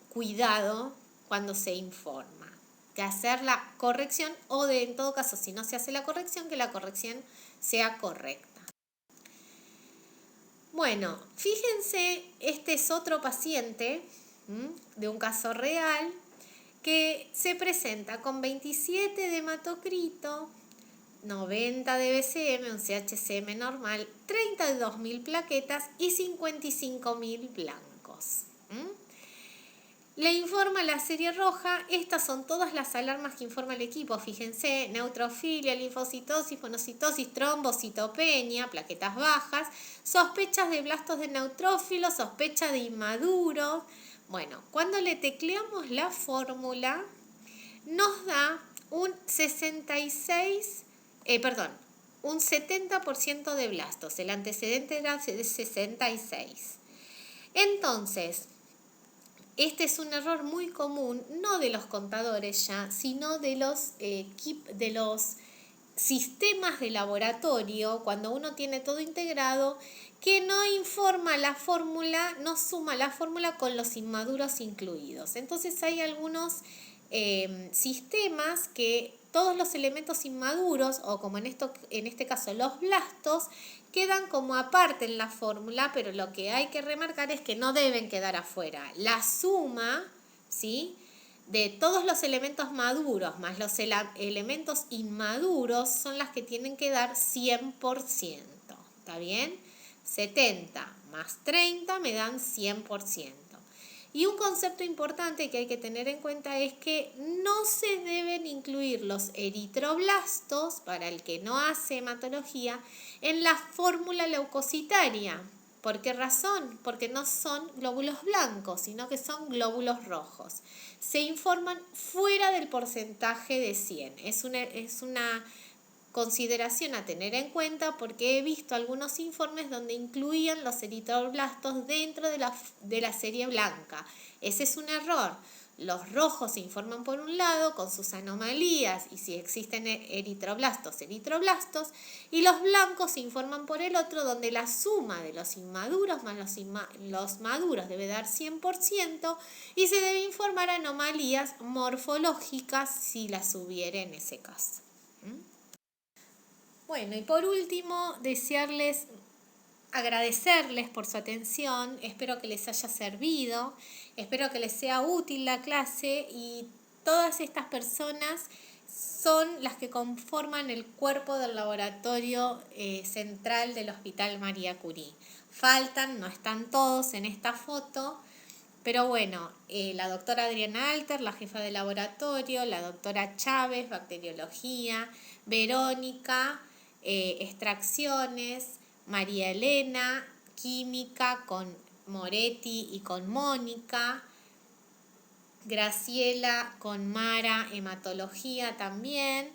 cuidado cuando se informa, de hacer la corrección o en todo caso, si no se hace la corrección, que la corrección sea correcta. Bueno, fíjense, este es otro paciente de un caso real que se presenta con 27 de hematocrito, 90 de BCM, un CHCM normal, 32.000 plaquetas y 55.000 blancos. Le informa la serie roja. Estas son todas las alarmas que informa el equipo. Fíjense, neutrofilia, linfocitosis, monocitosis, trombocitopenia, plaquetas bajas, sospechas de blastos de neutrófilos, sospecha de inmaduros. Bueno, cuando le tecleamos la fórmula, nos da un 70% de blastos. El antecedente era de 66. Entonces, este es un error muy común, no de los contadores ya, sino de los sistemas de laboratorio, cuando uno tiene todo integrado, que no informa la fórmula, no suma la fórmula con los inmaduros incluidos. Entonces hay algunos sistemas que todos los elementos inmaduros, o como en este caso los blastos, quedan como aparte en la fórmula, pero lo que hay que remarcar es que no deben quedar afuera. La suma, ¿sí?, de todos los elementos maduros más los elementos inmaduros son las que tienen que dar 100%. ¿Está bien? 70 más 30 me dan 100%. Y un concepto importante que hay que tener en cuenta es que no se deben incluir los eritroblastos, para el que no hace hematología, en la fórmula leucocitaria. ¿Por qué razón? Porque no son glóbulos blancos, sino que son glóbulos rojos. Se informan fuera del porcentaje de 100. Es una consideración a tener en cuenta, porque he visto algunos informes donde incluían los eritroblastos dentro de la serie blanca. Ese es un error. Los rojos se informan por un lado con sus anomalías y si existen eritroblastos, y los blancos se informan por el otro, donde la suma de los inmaduros más los maduros debe dar 100% y se debe informar anomalías morfológicas si las hubiera en ese caso. Bueno, y por último, agradecerles por su atención, espero que les haya servido, espero que les sea útil la clase y todas estas personas son las que conforman el cuerpo del laboratorio central del Hospital María Curie. Faltan, no están todos en esta foto, pero bueno, la doctora Adriana Alter, la jefa de laboratorio, la doctora Chávez, bacteriología, Verónica, extracciones, María Elena, química con Moretti y con Mónica, Graciela con Mara, hematología también,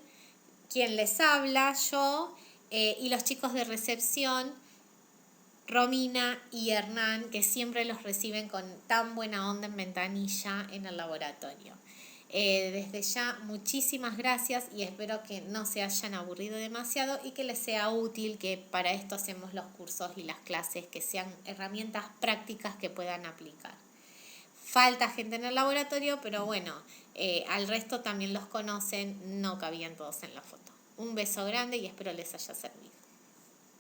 quien les habla, yo, y los chicos de recepción, Romina y Hernán, que siempre los reciben con tan buena onda en Ventanilla en el laboratorio. Desde ya, muchísimas gracias y espero que no se hayan aburrido demasiado y que les sea útil, que para esto hacemos los cursos y las clases, que sean herramientas prácticas que puedan aplicar. Falta gente en el laboratorio, pero bueno, al resto también los conocen, no cabían todos en la foto. Un beso grande y espero les haya servido.